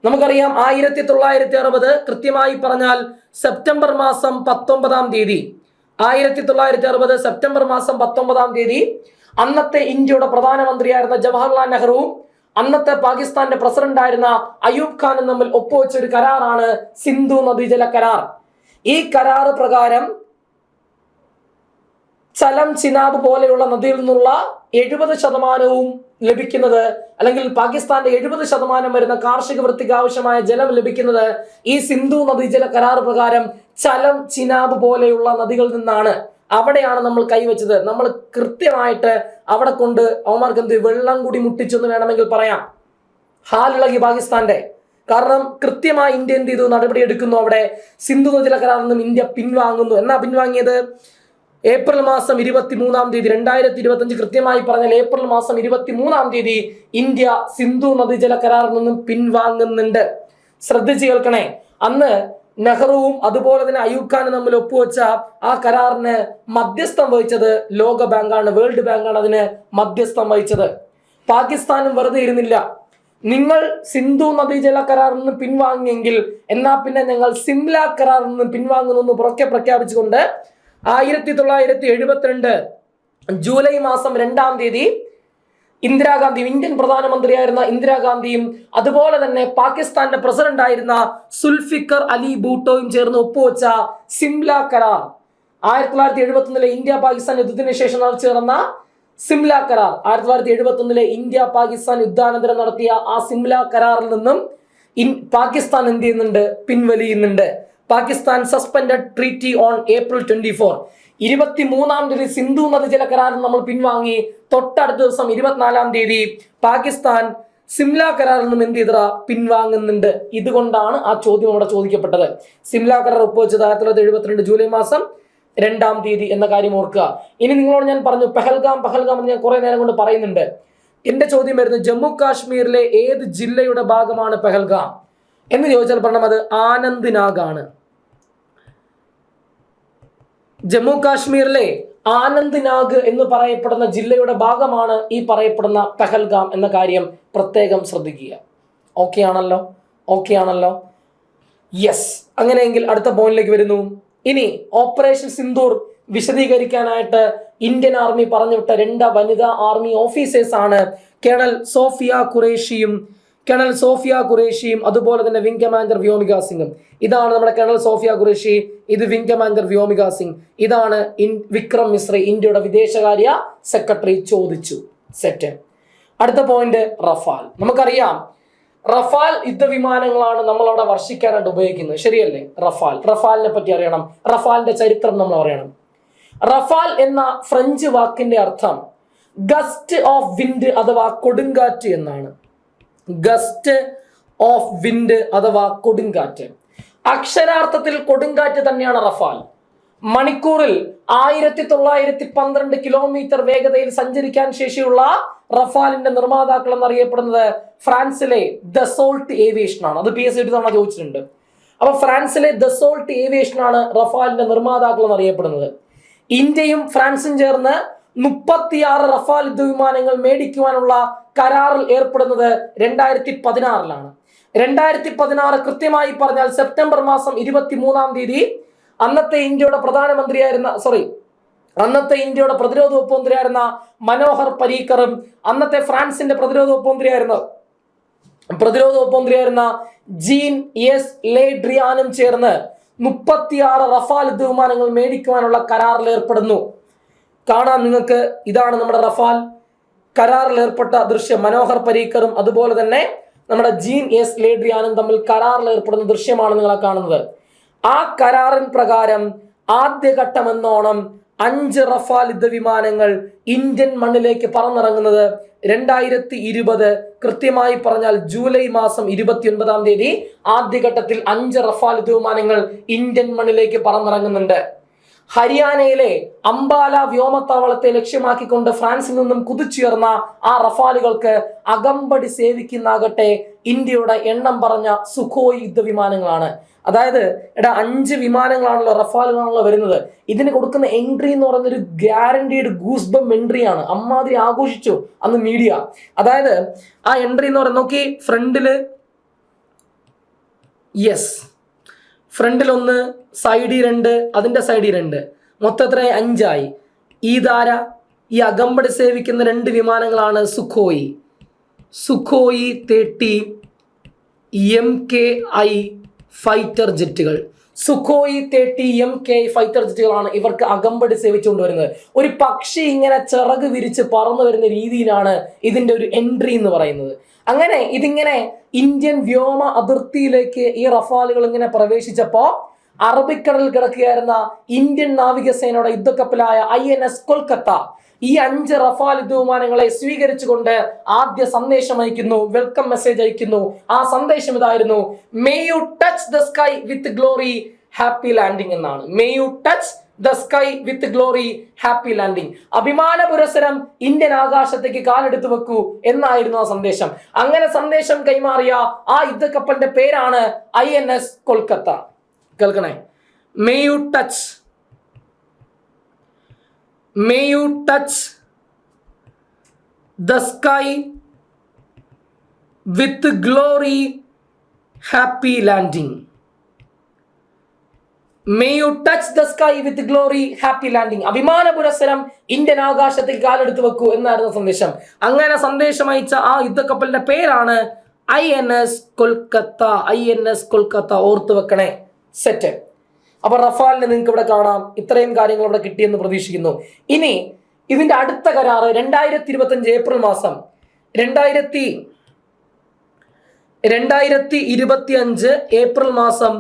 നമുക്കറിയാം 1960 കൃത്യമായി പറഞ്ഞാൽ സെപ്റ്റംബർ മാസം 19-ാം തീയതി 1960 സെപ്റ്റംബർ മാസം 19-ാം തീയതി അന്നത്തെ ഇന്ത്യയുടെ പ്രധാനമന്ത്രിയായിരുന്ന ജവഹർലാൽ നെഹ്റുവും അന്നത്തെ പാകിസ്ഥാന്റെ പ്രസിഡന്റ് ആയിരുന്ന അയൂബ് ഖാനും തമ്മിൽ ഒപ്പുവെച്ച ഒരു കരാറാണ് സിന്ധു നദീജല കരാർ. ഈ കരാറ് പ്രകാരം ചലം, ചിനാബ് പോലെയുള്ള നദിയിൽ നിന്നുള്ള 70% ലഭിക്കുന്നത് അല്ലെങ്കിൽ പാകിസ്ഥാന്റെ 70% വരുന്ന കാർഷിക വൃത്തിക്ക് ആവശ്യമായ ജലം ലഭിക്കുന്നത് ഈ സിന്ധു നദീജല കരാർ പ്രകാരം ചലം, ചിനാബ് പോലെയുള്ള നദികളിൽ നിന്നാണ്. അവിടെയാണ് നമ്മൾ കൈവച്ചത്. നമ്മൾ കൃത്യമായിട്ട് അവിടെ കൊണ്ട് അവന്മാർക്ക് എന്ത് വെള്ളം കൂടി മുട്ടിച്ചെന്ന് വേണമെങ്കിൽ പറയാം. ഹാലിളകി പാകിസ്ഥാന്റെ. കാരണം കൃത്യമായി ഇന്ത്യ എന്ത് ചെയ്തു? നടപടി എടുക്കുന്നു. അവിടെ സിന്ധു നദീജല കരാറിൽ നിന്നും ഇന്ത്യ പിൻവാങ്ങുന്നു. എന്നാ പിൻവാങ്ങിയത്? ഏപ്രിൽ മാസം 23-ാം തീയതി 2025 കൃത്യമായി പറഞ്ഞാൽ ഏപ്രിൽ മാസം 23-ാം തീയതി ഇന്ത്യ സിന്ധു നദീജല കരാറിൽ നിന്നും പിൻവാങ്ങുന്നുണ്ട്. ശ്രദ്ധിച്ചു കേൾക്കണേ. അന്ന് നെഹ്റുവും അതുപോലെ തന്നെ അയൂബ് ഖാനും തമ്മിൽ ഒപ്പുവെച്ച ആ കരാറിന് മധ്യസ്ഥം വഹിച്ചത് ലോക ബാങ്കാണ്, വേൾഡ് ബാങ്കാണ് അതിന് മധ്യസ്ഥം വഹിച്ചത്. പാകിസ്ഥാനും വെറുതെ ഇരുന്നില്ല. നിങ്ങൾ സിന്ധു നദീജല കരാറിൽ നിന്ന് പിൻവാങ്ങിയെങ്കിൽ എന്നാ പിന്നെ ഞങ്ങൾ സിംല കരാറിൽ നിന്ന് പിൻവാങ്ങുന്നു പ്രഖ്യാപിച്ചുകൊണ്ട് 1972 ജൂലൈ മാസം 2-ാം തീയതി ഇന്ദിരാഗാന്ധി, ഇന്ത്യൻ പ്രധാനമന്ത്രിയായിരുന്ന ഇന്ദിരാഗാന്ധിയും അതുപോലെ തന്നെ പാകിസ്ഥാന്റെ പ്രസിഡന്റ് ആയിരുന്ന സുൽഫിക്കർ അലി ഭൂട്ടോയും ചേർന്ന് ഒപ്പുവെച്ച സിംല കരാർ, 1971 ഇന്ത്യ പാകിസ്ഥാൻ യുദ്ധത്തിന് ശേഷം ചേർന്ന സിംല കരാർ, 1971 ഇന്ത്യ പാകിസ്ഥാൻ യുദ്ധാനന്തരം നടത്തിയ ആ സിംല കരാറിൽ നിന്നും പാകിസ്ഥാൻ എന്ത് ചെയ്യുന്നുണ്ട്? പിൻവലിയുന്നുണ്ട്. Pakistan suspended treaty on April 24. 23-ാം തീയതി സിന്ധു നദീജല കരാറിൽ നമ്മൾ പിൻവാങ്ങി. തൊട്ടടുത്ത ദിവസം 24-ാം തീയതി പാകിസ്ഥാൻ സിംല കരാറിൽ നിന്നും എന്ത് ചെയ്ത പിൻവാങ്ങുന്നുണ്ട്. ഇതുകൊണ്ടാണ് ആ ചോദ്യം അവിടെ ചോദിക്കപ്പെട്ടത്. സിംല കരാർ ഒപ്പുവെച്ചത് 1972 ജൂലൈ മാസം 2-ാം തീയതി എന്ന കാര്യം ഓർക്കുക. ഇനി നിങ്ങളോട് ഞാൻ പറഞ്ഞു പഹൽഗാം എന്ന് ഞാൻ കുറെ നേരം കൊണ്ട് പറയുന്നുണ്ട്. എന്റെ ചോദ്യം വരുന്നത് ജമ്മു കാശ്മീരിലെ ഏത് ജില്ലയുടെ ഭാഗമാണ് പഹൽഗാം എന്ന് ചോദിച്ചാൽ പറഞ്ഞാൽ അത് ആനന്ദ്നാഗ് ആണ്. ജമ്മു കാശ്മീരിലെ ആനന്ദ്നാഗ് എന്ന് പറയപ്പെടുന്ന ജില്ലയുടെ ഭാഗമാണ് ഈ പറയപ്പെടുന്ന പഹൽഗാം എന്ന കാര്യം പ്രത്യേകം ശ്രദ്ധിക്കുക. ഓക്കെ ആണല്ലോ? യെസ്. അങ്ങനെയെങ്കിൽ അടുത്ത പോയിന്റിലേക്ക് വരുന്നു. ഇനി ഓപ്പറേഷൻ സിന്ദൂർ വിശദീകരിക്കാനായിട്ട് ഇന്ത്യൻ ആർമി പറഞ്ഞുവിട്ട 2 വനിതാ ആർമി ഓഫീസേഴ്സ് ആണ് കേണൽ സോഫിയ ഖുറേഷിയും അതുപോലെ തന്നെ വിംഗ് കമാൻഡർ വ്യോമിക സിംഗും. ഇതാണ് നമ്മുടെ കേണൽ സോഫിയ ഖുറേഷി, ഇത് വിംഗ് കമാൻഡർ വ്യോമിക സിംഗ്, ഇതാണ് വിക്രം മിശ്ര, ഇന്ത്യയുടെ വിദേശകാര്യ സെക്രട്ടറി ചോദിച്ചു. സെറ്റ്. അടുത്ത പോയിന്റ് റഫാൽ. നമുക്കറിയാം റഫാൽ യുദ്ധവിമാനങ്ങളാണ് നമ്മൾ അവിടെ വർഷിക്കാനായിട്ട് ഉപയോഗിക്കുന്നത്, ശരിയല്ലേ? റഫാലിനെ പറ്റി അറിയണം, റഫാലിന്റെ ചരിത്രം നമ്മൾ അറിയണം. റഫാൽ എന്ന ഫ്രഞ്ച് വാക്കിന്റെ അർത്ഥം ഗസ്റ്റ് ഓഫ് വിൻഡ് അഥവാ കൊടുങ്കാറ്റ് എന്നാണ്. ഗസ്റ്റ് ഓഫ് വിൻഡ് അഥവാ കൊടുങ്കാറ്റ്. അക്ഷരാർത്ഥത്തിൽ കൊടുങ്കാറ്റ് തന്നെയാണ് റഫാൽ. മണിക്കൂറിൽ 1912 കിലോമീറ്റർ വേഗതയിൽ സഞ്ചരിക്കാൻ ശേഷിയുള്ള റഫാലിന്റെ നിർമ്മാതാക്കൾ എന്നറിയപ്പെടുന്നത് ഫ്രാൻസിലെ ദസോൾട്ട് ഏവിയേഷൻ ആണ്. അത് PSC തവണ ചോദിച്ചിട്ടുണ്ട്. അപ്പൊ ഫ്രാൻസിലെ ദസോൾട്ട് ഏവിയേഷൻ ആണ് റഫാലിന്റെ നിർമ്മാതാക്കൾ എന്നറിയപ്പെടുന്നത്. ഇന്ത്യയും ഫ്രാൻസും ചേർന്ന് 36 റഫാൽ യുദ്ധവിമാനങ്ങൾ മേടിക്കുവാനുള്ള കരാറിൽ ഏർപ്പെടുന്നത് 2016 2016 കൃത്യമായി പറഞ്ഞാൽ സെപ്റ്റംബർ മാസം 23-ാം തീയതി അന്നത്തെ ഇന്ത്യയുടെ പ്രതിരോധ വകുപ്പ് മന്ത്രിയായിരുന്ന മനോഹർ പരീക്കറും അന്നത്തെ ഫ്രാൻസിന്റെ പ്രതിരോധ വകുപ്പ് മന്ത്രിയായിരുന്ന ജീൻ എസ് ലെ ഡ്രിയാനും ചേർന്ന് 36 റഫാൽ യുദ്ധവിമാനങ്ങൾ മേടിക്കുവാനുള്ള കരാറിൽ ഏർപ്പെടുന്നു. കാണാം നിങ്ങൾക്ക്, ഇതാണ് നമ്മുടെ റഫാൽ കരാറിൽ ഏർപ്പെട്ട ദൃശ്യം. മനോഹർ പരീക്കറും അതുപോലെ തന്നെ നമ്മുടെ ജീൻ എസ് ലേഡ്രിയാനും തമ്മിൽ കരാറിൽ ഏർപ്പെടുന്ന ദൃശ്യമാണ് നിങ്ങളെ കാണുന്നത്. ആ കരാറിൻ പ്രകാരം ആദ്യഘട്ടം എന്നോണം 5 റഫാൽ യുദ്ധവിമാനങ്ങൾ ഇന്ത്യൻ മണ്ണിലേക്ക് പറന്നിറങ്ങുന്നത് 2020 കൃത്യമായി പറഞ്ഞാൽ ജൂലൈ മാസം 29-ാം തീയതി ആദ്യഘട്ടത്തിൽ 5 റഫാൽ യുദ്ധവിമാനങ്ങൾ ഇന്ത്യൻ മണ്ണിലേക്ക് പറന്നിറങ്ങുന്നുണ്ട്. ഹരിയാനയിലെ അംബാല വ്യോമത്താവളത്തെ ലക്ഷ്യമാക്കിക്കൊണ്ട് ഫ്രാൻസിൽ നിന്നും കുതിച്ചുയർന്ന ആ റഫാലുകൾക്ക് അകമ്പടി സേവിക്കുന്നാകട്ടെ ഇന്ത്യയുടെ എണ്ണം പറഞ്ഞ സുഖോയ് യുദ്ധവിമാനങ്ങളാണ്. അതായത് 5 വിമാനങ്ങളാണല്ലോ, റഫാലുകളാണല്ലോ വരുന്നത്. ഇതിന് കൊടുക്കുന്ന എൻട്രി എന്ന് പറയുന്നൊരു ഗ്യാരണ്ടീഡ് ഗൂസ്ബം എൻട്രിയാണ്. അമ്മാതിരി ആഘോഷിച്ചു അന്ന് മീഡിയ. അതായത് ആ എൻട്രി എന്ന് പറയുന്നത് നോക്കി, ഫ്രണ്ടിൽ 1, സൈഡിൽ 2, അതിന്റെ സൈഡിൽ 2, മൊത്തത്തിൽ 5 ഈ ഈ അകമ്പടി സേവിക്കുന്ന 2 വിമാനങ്ങളാണ് സുഖോയ് 30 MKI ഫൈറ്റർ ജെറ്റുകൾ. സുഖോയ് 30 MKI ഫൈറ്റർ ജെറ്റുകളാണ് ഇവർക്ക് അകമ്പടി സേവിച്ചുകൊണ്ട് വരുന്നത്. ഒരു പക്ഷി ഇങ്ങനെ ചിറക് വിരിച്ച് പറന്നു വരുന്ന രീതിയിലാണ് ഇതിന്റെ ഒരു എൻട്രി എന്ന് പറയുന്നത്. അങ്ങനെ ഇതിങ്ങനെ ഇന്ത്യൻ വ്യോമ അതിർത്തിയിലേക്ക് ഈ റഫാലുകൾ ഇങ്ങനെ പ്രവേശിച്ചപ്പോ അറബിക്കടലിൽ കിടക്കുകയായിരുന്ന ഇന്ത്യൻ നാവികസേനയുടെ യുദ്ധക്കപ്പലായ INS കൊൽക്കത്ത ഈ 5 റഫാൽ യുദ്ധവിമാനങ്ങളെ സ്വീകരിച്ചുകൊണ്ട് ആദ്യ സന്ദേശം അയക്കുന്നു, വെൽക്കം മെസ്സേജ് അയക്കുന്നു. ആ സന്ദേശം ഇതായിരുന്നു: may you touch the sky with glory, happy landing എന്നാണ്. May you touch the sky with glory happy landing. അഭിമാന പുരസ്സരം ഇന്ത്യൻ ആകാശത്തേക്ക് കാലെടുത്ത് വെക്കൂ എന്നായിരുന്നു ആ സന്ദേശം. അങ്ങനെ സന്ദേശം കൈമാറിയ ആ യുദ്ധക്കപ്പലിന്റെ പേരാണ് INS കൊൽക്കത്ത. കേൾക്കണേ, may you touch the sky with glory happy landing. May you touch the sky with glory happy landing. അഭിമാന പുരസ്സരം ഇന്ത്യൻ ആകാശത്തേക്ക് കാലെടുത്ത് വെക്കൂ എന്നായിരുന്നു സന്ദേശം. അങ്ങനെ സന്ദേശം അയച്ച ആ യുദ്ധക്കപ്പലിന്റെ പേരാണ് INS കൊൽക്കത്ത. INS കൊൽക്കത്ത ഓർത്തു വെക്കണേ. സെറ്റ്. അപ്പൊ റഫാലിനെ നിങ്ങൾക്ക് ഇവിടെ കാണാം. ഇത്രയും കാര്യങ്ങൾ ഇവിടെ കിട്ടിയെന്ന് പ്രതീക്ഷിക്കുന്നു. ഇനി ഇതിന്റെ അടുത്ത കരാറ് 2025 ഏപ്രിൽ മാസം 2025 ഏപ്രിൽ മാസം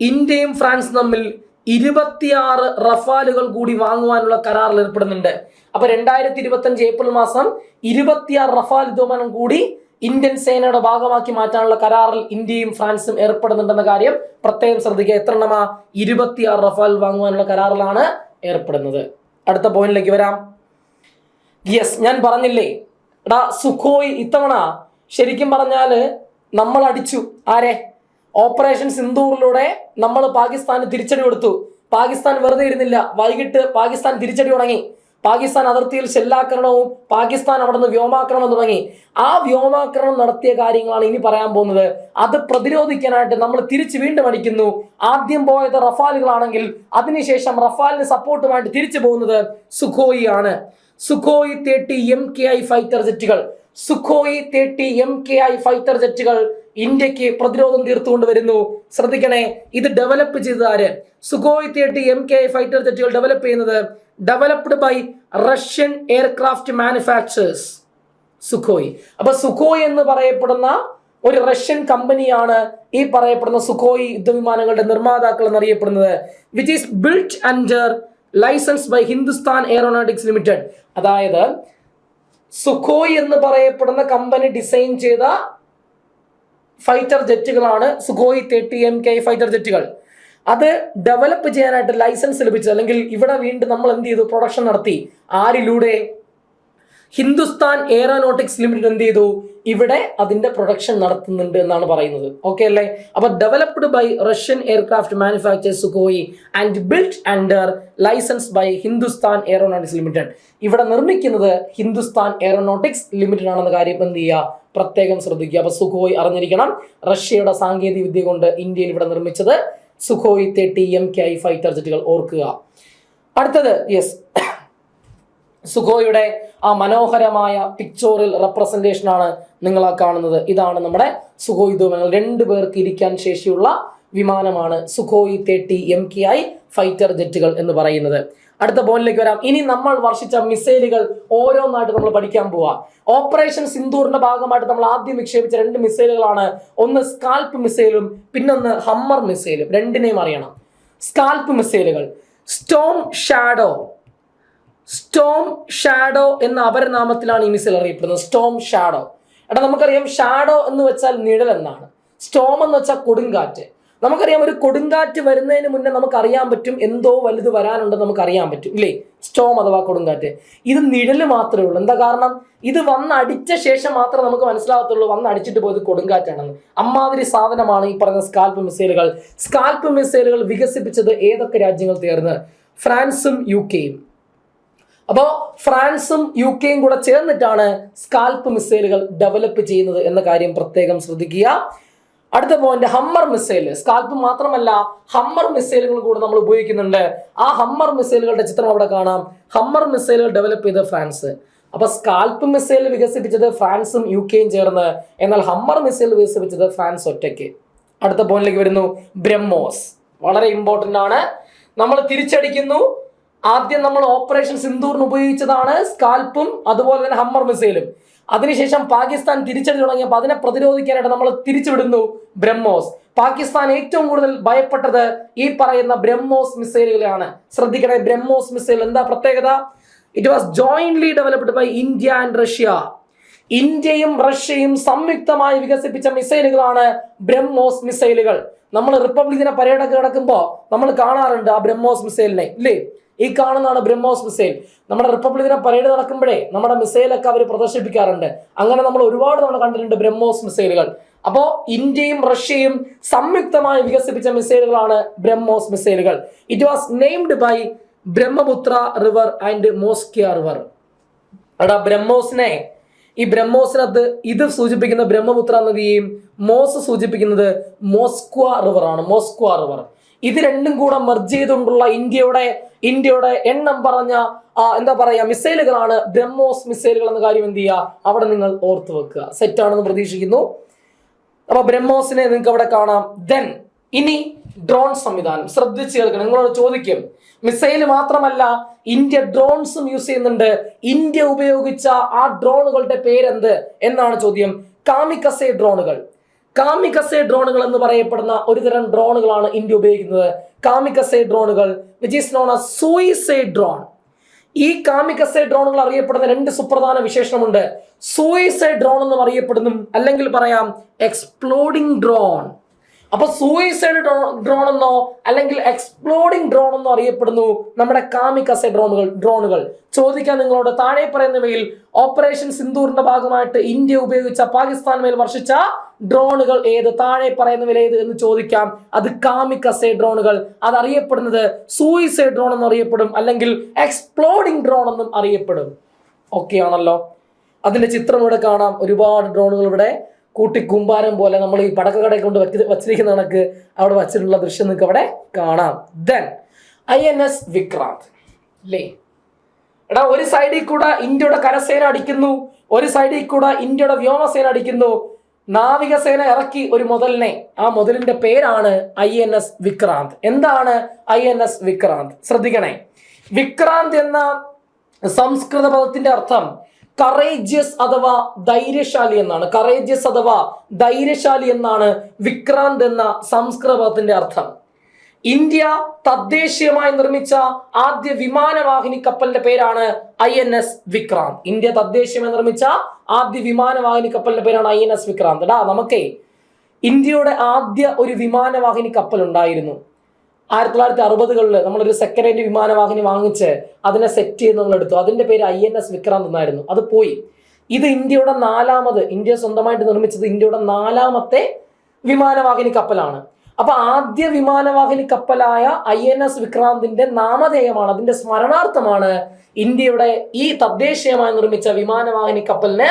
ഇന്ത്യയും ഫ്രാൻസും തമ്മിൽ 26 റഫാലുകൾ കൂടി വാങ്ങുവാനുള്ള കരാറിൽ ഏർപ്പെടുന്നുണ്ട്. അപ്പൊ 2025 ഏപ്രിൽ മാസം 26 റഫാൽ വിമാനം കൂടി ഇന്ത്യൻ സേനയുടെ ഭാഗമാക്കി മാറ്റാനുള്ള കരാറിൽ ഇന്ത്യയും ഫ്രാൻസും ഏർപ്പെടുന്നുണ്ടെന്ന കാര്യം പ്രത്യേകം ശ്രദ്ധിക്കുക. എത്ര എണ്ണമാ? 26 റഫാൽ വാങ്ങുവാനുള്ള കരാറിലാണ് ഏർപ്പെടുന്നത്. അടുത്ത പോയിന്റിലേക്ക് വരാം. യെസ്, ഞാൻ പറഞ്ഞില്ലേ സുഖോയ് ഇത്തവണ ശരിക്കും പറഞ്ഞാല് നമ്മൾ അടിച്ചു. ആരെ? ഓപ്പറേഷൻ സിന്ദൂറിലൂടെ നമ്മൾ പാകിസ്ഥാന് തിരിച്ചടി കൊടുത്തു. പാകിസ്ഥാൻ വെറുതെ ഇരുന്നില്ല. വൈകിട്ട് പാകിസ്ഥാൻ തിരിച്ചടി തുടങ്ങി. പാകിസ്ഥാൻ അതിർത്തിയിൽ ഷെല്ലാക്രമണവും പാകിസ്ഥാൻ അവിടെ നിന്ന് വ്യോമാക്രമണം തുടങ്ങി. ആ വ്യോമാക്രമണം നടത്തിയ കാര്യങ്ങളാണ് ഇനി പറയാൻ പോകുന്നത്. അത് പ്രതിരോധിക്കാനായിട്ട് നമ്മൾ തിരിച്ച് വീണ്ടും അടിക്കുന്നു. ആദ്യം പോയത് റഫാലുകളാണെങ്കിൽ അതിനുശേഷം റഫാലിന് സപ്പോർട്ടുമായിട്ട് തിരിച്ചു പോകുന്നത് സുഖോയി ആണ്. സുഖോയ് 30 MKI ഫൈറ്റർ ജെറ്റുകൾ. സുഖോയ് 30 MKI ഫൈറ്റർ ജെറ്റുകൾ ഇന്ത്യക്ക് പ്രതിരോധം തീർത്തുകൊണ്ട് വരുന്നു. ശ്രദ്ധിക്കണേ, ഇത് ഡെവലപ്പ് ചെയ്തത് ആര്? സുഖോയ് 30 MKI ഫൈറ്റർ ജെറ്റുകൾ ഡെവലപ്പ് ചെയ്യുന്നത് developed by Russian aircraft manufacturers Sukhoi. അപ്പൊ സുഖോയ് എന്ന് പറയപ്പെടുന്ന ഒരു റഷ്യൻ കമ്പനിയാണ് ഈ പറയപ്പെടുന്ന സുഖോയ് യുദ്ധവിമാനങ്ങളുടെ നിർമ്മാതാക്കൾ എന്നറിയപ്പെടുന്നത്. Which is built under licence by Hindustan Aeronautics Limited. അതായത് സുഖോയ് എന്ന് പറയപ്പെടുന്ന കമ്പനി ഡിസൈൻ ചെയ്ത ഫൈറ്റർ ജെറ്റുകളാണ് സുഖോയ് 30 MKI ഫൈറ്റർ ജെറ്റുകൾ. അത് ഡെവലപ്പ് ചെയ്യാനായിട്ട് ലൈസൻസ് ലഭിച്ചത്, അല്ലെങ്കിൽ ഇവിടെ വീണ്ടും നമ്മൾ എന്ത് ചെയ്തു? പ്രൊഡക്ഷൻ നടത്തി. ആരിലൂടെ? ഹിന്ദുസ്ഥാൻ എയറോനോട്ടിക്സ് ലിമിറ്റഡ് എന്ത് ചെയ്തു? ഇവിടെ അതിന്റെ പ്രൊഡക്ഷൻ നടത്തുന്നുണ്ട് എന്നാണ് പറയുന്നത്. ഓക്കെ അല്ലേ? അപ്പൊ developed by Russian aircraft manufacturers Sukhoi and built under licence by Hindustan Aeronautics Limited. ഇവിടെ നിർമ്മിക്കുന്നത് ഹിന്ദുസ്ഥാൻ എയറോനോട്ടിക്സ് ലിമിറ്റഡ് ആണെന്ന കാര്യം എന്ത് ചെയ്യുക? പ്രത്യേകം ശ്രദ്ധിക്കുക. അപ്പൊ സുഖോയ് അറിഞ്ഞിരിക്കണം. റഷ്യയുടെ സാങ്കേതിക വിദ്യ കൊണ്ട് ഇന്ത്യയിൽ ഇവിടെ നിർമ്മിച്ചത് സുഖോയ് 30 MKI ഫൈറ്റർ ജെറ്റുകൾ. ഓർക്കുക. അടുത്തത് യെസ്, സുഖോയുടെ ആ മനോഹരമായ പിക്ചോറിൽ റെപ്രസെന്റേഷൻ ആണ് നിങ്ങൾ ആ കാണുന്നത്. ഇതാണ് നമ്മുടെ സുഖോയ് വിമാനങ്ങൾ. 2 പേർക്ക് ഇരിക്കാൻ ശേഷിയുള്ള വിമാനമാണ് സുഖോയ് 30 MKI ഫൈറ്റർ ജെറ്റുകൾ എന്ന് പറയുന്നത്. അടുത്ത പോയിന്റിലേക്ക് വരാം. ഇനി നമ്മൾ വർഷിച്ച മിസൈലുകൾ ഓരോന്നായിട്ട് നമ്മൾ പഠിക്കാൻ പോവാ. ഓപ്പറേഷൻ സിന്ദൂറിന്റെ ഭാഗമായിട്ട് നമ്മൾ ആദ്യം വിക്ഷേപിച്ച 2 മിസൈലുകളാണ്. ഒന്ന് സ്കാൽപ്പ് മിസൈലും പിന്നൊന്ന് ഹമ്മർ മിസൈലും. രണ്ടിനെയും അറിയണം. സ്കാൽപ്പ് മിസൈലുകൾ സ്റ്റോം ഷാഡോ എന്ന അപരനാമത്തിലാണ് ഈ മിസൈൽ അറിയപ്പെടുന്നത്. Storm shadow. നമുക്കറിയാം ഷാഡോ എന്ന് വെച്ചാൽ നിഴൽ എന്നാണ്. സ്റ്റോം എന്ന് വെച്ചാൽ കൊടുങ്കാറ്റ്. നമുക്കറിയാം ഒരു കൊടുങ്കാറ്റ് വരുന്നതിന് മുന്നേ നമുക്ക് അറിയാൻ പറ്റും എന്തോ വലുത് വരാനുണ്ടെന്ന് നമുക്ക് അറിയാൻ പറ്റും ഇല്ലേ? സ്റ്റോം അഥവാ കൊടുങ്കാറ്റ്. ഇത് നിഴല് മാത്രമേ ഉള്ളൂ. എന്താ കാരണം? ഇത് വന്ന് അടിച്ച ശേഷം മാത്രമേ നമുക്ക് മനസ്സിലാകത്തുള്ളൂ വന്ന് അടിച്ചിട്ട് പോയത് കൊടുങ്കാറ്റാണെന്ന്. അമ്മാതിരി സാധനമാണ് ഈ പറഞ്ഞ സ്കാൽപ്പ് മിസൈലുകൾ. സ്കാൽപ്പ് മിസൈലുകൾ വികസിപ്പിച്ചത് ഏതൊക്കെ രാജ്യങ്ങൾ ചേർന്ന്? ഫ്രാൻസും UK-യും. അപ്പോൾ ഫ്രാൻസും UK-യും കൂടെ ചേർന്നിട്ടാണ് സ്കാൽപ്പ് മിസൈലുകൾ ഡെവലപ്പ് ചെയ്യുന്നത് എന്ന കാര്യം പ്രത്യേകം ശ്രദ്ധിക്കുക. അടുത്ത പോയിന്റ് ഹമ്മർ മിസൈൽ. സ്കാൽപ്പ് മാത്രമല്ല ഹമ്മർ മിസൈലുകൾ കൂടെ നമ്മൾ ഉപയോഗിക്കുന്നുണ്ട്. ആ ഹമ്മർ മിസൈലുകളുടെ ചിത്രം അവിടെ കാണാം. ഹമ്മർ മിസൈലുകൾ ഡെവലപ്പ് ചെയ്ത ഫ്രാൻസ്. അപ്പൊ സ്കാൽപ്പ് മിസൈൽ വികസിപ്പിച്ചത് ഫ്രാൻസും UK-യും ചേർന്ന്, എന്നാൽ ഹമ്മർ മിസൈൽ വികസിപ്പിച്ചത് ഫ്രാൻസ് ഒറ്റയ്ക്ക്. അടുത്ത പോയിന്റിലേക്ക് വരുന്നു. ബ്രഹ്മോസ്. വളരെ ഇമ്പോർട്ടന്റ് ആണ്. നമ്മൾ തിരിച്ചടിക്കുന്നു. ആദ്യം നമ്മൾ ഓപ്പറേഷൻ സിന്ദൂറിന് ഉപയോഗിച്ചതാണ് സ്കാൽപ്പും അതുപോലെ തന്നെ ഹമ്മർ മിസൈലും. അതിനുശേഷം പാകിസ്ഥാൻ തിരിച്ചടി തുടങ്ങിയപ്പോൾ അതിനെ പ്രതിരോധിക്കാനായിട്ട് നമ്മൾ തിരിച്ചുവിടുന്നു ബ്രഹ്മോസ്. പാകിസ്ഥാൻ ഏറ്റവും കൂടുതൽ ഭയപ്പെട്ടത് ഈ പറയുന്ന ബ്രഹ്മോസ് മിസൈലുകളാണ്. ശ്രദ്ധിക്കണേ, ബ്രഹ്മോസ് മിസൈൽ എന്താ പ്രത്യേകത? It was jointly developed by India and Russia. ഇന്ത്യയും റഷ്യയും സംയുക്തമായി വികസിപ്പിച്ച മിസൈലുകളാണ് ബ്രഹ്മോസ് മിസൈലുകൾ. നമ്മൾ റിപ്പബ്ലിക് ദിന പരേഡൊക്കെ നടക്കുമ്പോൾ നമ്മൾ കാണാറുണ്ട് ആ ബ്രഹ്മോസ് മിസൈലിനെ ഇല്ലേ? ഈ കാണുന്നതാണ് ബ്രഹ്മോസ് മിസൈൽ. നമ്മുടെ റിപ്പബ്ലിക് ദിന പരേഡ് നടക്കുമ്പോഴേ നമ്മുടെ മിസൈലൊക്കെ അവർ പ്രദർശിപ്പിക്കാറുണ്ട്. അങ്ങനെ നമ്മൾ ഒരുപാട് തവണ കണ്ടിട്ടുണ്ട് ബ്രഹ്മോസ് മിസൈലുകൾ. അപ്പോൾ ഇന്ത്യയും റഷ്യയും സംയുക്തമായി വികസിപ്പിച്ച മിസൈലുകളാണ് ബ്രഹ്മോസ് മിസൈലുകൾ. It was named by Brahmaputra river and Moskva river. എടാ ബ്രഹ്മോസിനെ, ഈ ബ്രഹ്മോസിനകത്ത് ഇത് സൂചിപ്പിക്കുന്ന ബ്രഹ്മപുത്ര നദിയെയും മോസ് സൂചിപ്പിക്കുന്നത് മോസ്ക്വ റിവർ ആണ്. മോസ്ക്വ റിവർ. ഇത് രണ്ടും കൂടെ മെർജ് ചെയ്തുകൊണ്ടുള്ള ഇന്ത്യയുടെ എണ്ണം പറഞ്ഞ എന്താ പറയാ മിസൈലുകളാണ് ബ്രഹ്മോസ് മിസൈലുകൾ എന്ന കാര്യം എന്ത് ചെയ്യുക അവിടെ നിങ്ങൾ ഓർത്തു വെക്കുക. സെറ്റ് ആണെന്ന് പ്രതീക്ഷിക്കുന്നു. അപ്പൊ ബ്രഹ്മോസിനെ നിങ്ങൾക്ക് അവിടെ കാണാം. ദെൻ ഇനി ഡ്രോൺ സംവിധാനം ശ്രദ്ധിച്ചു കേൾക്കണം. നിങ്ങളോട് ചോദിക്കും, മിസൈൽ മാത്രമല്ല ഇന്ത്യ ഡ്രോൺസും യൂസ് ചെയ്യുന്നുണ്ട്. ഇന്ത്യ ഉപയോഗിച്ച ആ ഡ്രോണുകളുടെ പേരെന്ത് എന്നാണ് ചോദ്യം. കാമിക്കസെ ഡ്രോണുകൾ. കാമിക്കസെ ഡ്രോണുകൾ എന്ന് പറയപ്പെടുന്ന ഒരു തരം ഡ്രോണുകളാണ് ഇന്ത്യ ഉപയോഗിക്കുന്നത്. കാമിക്കസെ ഡ്രോണുകൾ which is known as suicide drone. ഈ കാമിക്കസെ ഡ്രോണുകൾ അറിയപ്പെടുന്ന രണ്ട് സുപ്രധാന വിശേഷണമുണ്ട്. സൂയിസൈഡ് ഡ്രോൺ എന്നും അറിയപ്പെടുന്നു, അല്ലെങ്കിൽ പറയാം എക്സ്പ്ലോഡിംഗ് ഡ്രോൺ. അപ്പൊ സൂയിസൈഡ് ഡ്രോൺ എന്നോ അല്ലെങ്കിൽ എക്സ്പ്ലോഡിംഗ് ഡ്രോൺ എന്നോ അറിയപ്പെടുന്നു നമ്മുടെ കാമിക്കസെ ഡ്രോണുകൾ. ചോദിക്കാൻ നിങ്ങളോട് താഴെ പറയുന്നവയിൽ ഓപ്പറേഷൻ സിന്ദൂറിന്റെ ഭാഗമായിട്ട് ഇന്ത്യ ഉപയോഗിച്ച പാകിസ്ഥാൻ മേൽ വർഷിച്ച ഡ്രോണുകൾ ഏത്? താഴെ പറയുന്നവയിൽ ഏത് എന്ന് ചോദിക്കാം. അത് കാമിക്കസെ ഡ്രോണുകൾ. അത് അറിയപ്പെടുന്നത് സൂയിസൈഡ് ഡ്രോൺ എന്ന് അറിയപ്പെടും, അല്ലെങ്കിൽ എക്സ്പ്ലോഡിംഗ് ഡ്രോൺ എന്നും അറിയപ്പെടും. ഓക്കെ ആണല്ലോ. അതിന്റെ ചിത്രം ഇവിടെ കാണാം. ഒരുപാട് ഡ്രോണുകൾ ഇവിടെ കൂട്ടിക്കുമ്പാരം പോലെ നമ്മൾ ഈ പടക്കക്കടയിൽ കൊണ്ട് വച്ചിരിക്കുന്ന കണക്ക് അവിടെ വച്ചിട്ടുള്ള ദൃശ്യം നിങ്ങൾക്ക് അവിടെ കാണാം. ദെൻ INS വിക്രാന്ത് അല്ലേ? എടാ ഒരു സൈഡിൽ കൂടെ ഇന്ത്യയുടെ കരസേന അടിക്കുന്നു, ഒരു സൈഡിൽ കൂടെ ഇന്ത്യയുടെ വ്യോമസേന അടിക്കുന്നു. നാവികസേന ഇറക്കി ഒരു മുതലിനെ. ആ മുതലിന്റെ പേരാണ് INS വിക്രാന്ത്. എന്താണ് INS വിക്രാന്ത്? ശ്രദ്ധിക്കണേ. വിക്രാന്ത് എന്ന സംസ്കൃത പദത്തിന്റെ അർത്ഥം കറേജിയസ് അഥവാ ധൈര്യശാലി എന്നാണ്. കറേജിയസ് അഥവാ ധൈര്യശാലി എന്നാണ് വിക്രാന്ത് എന്ന സംസ്കൃത പദത്തിന്റെ അർത്ഥം. ഇന്ത്യ തദ്ദേശീയമായി നിർമ്മിച്ച ആദ്യ വിമാനവാഹിനി കപ്പലിന്റെ പേരാണ് INS വിക്രാന്ത്. ഇന്ത്യ തദ്ദേശീയമായി നിർമ്മിച്ച ആദ്യ വിമാനവാഹിനി കപ്പലിന്റെ പേരാണ് INS വിക്രാന്ത്. നമുക്കേ ഇന്ത്യയുടെ ആദ്യ ഒരു വിമാനവാഹിനി കപ്പൽ ഉണ്ടായിരുന്നു. 1960കളിൽ നമ്മളൊരു സെക്കൻഡ് ഹാൻഡ് വിമാനവാഹിനി വാങ്ങിച്ച് അതിനെ സെറ്റ് ചെയ്ത് നമ്മൾ എടുത്തു. അതിന്റെ പേര് INS വിക്രാന്ത് എന്നായിരുന്നു. അത് പോയി. ഇത് ഇന്ത്യയുടെ ഇന്ത്യ സ്വന്തമായിട്ട് നിർമ്മിച്ചത് ഇന്ത്യയുടെ 4ാമത്തെ വിമാനവാഹിനി കപ്പലാണ്. അപ്പൊ ആദ്യ വിമാനവാഹിനി കപ്പലായ INS വിക്രാന്തിന്റെ നാമധേയമാണ്, അതിന്റെ സ്മരണാർത്ഥമാണ് ഇന്ത്യയുടെ ഈ തദ്ദേശീയമായി നിർമ്മിച്ച വിമാനവാഹിനി കപ്പലിന്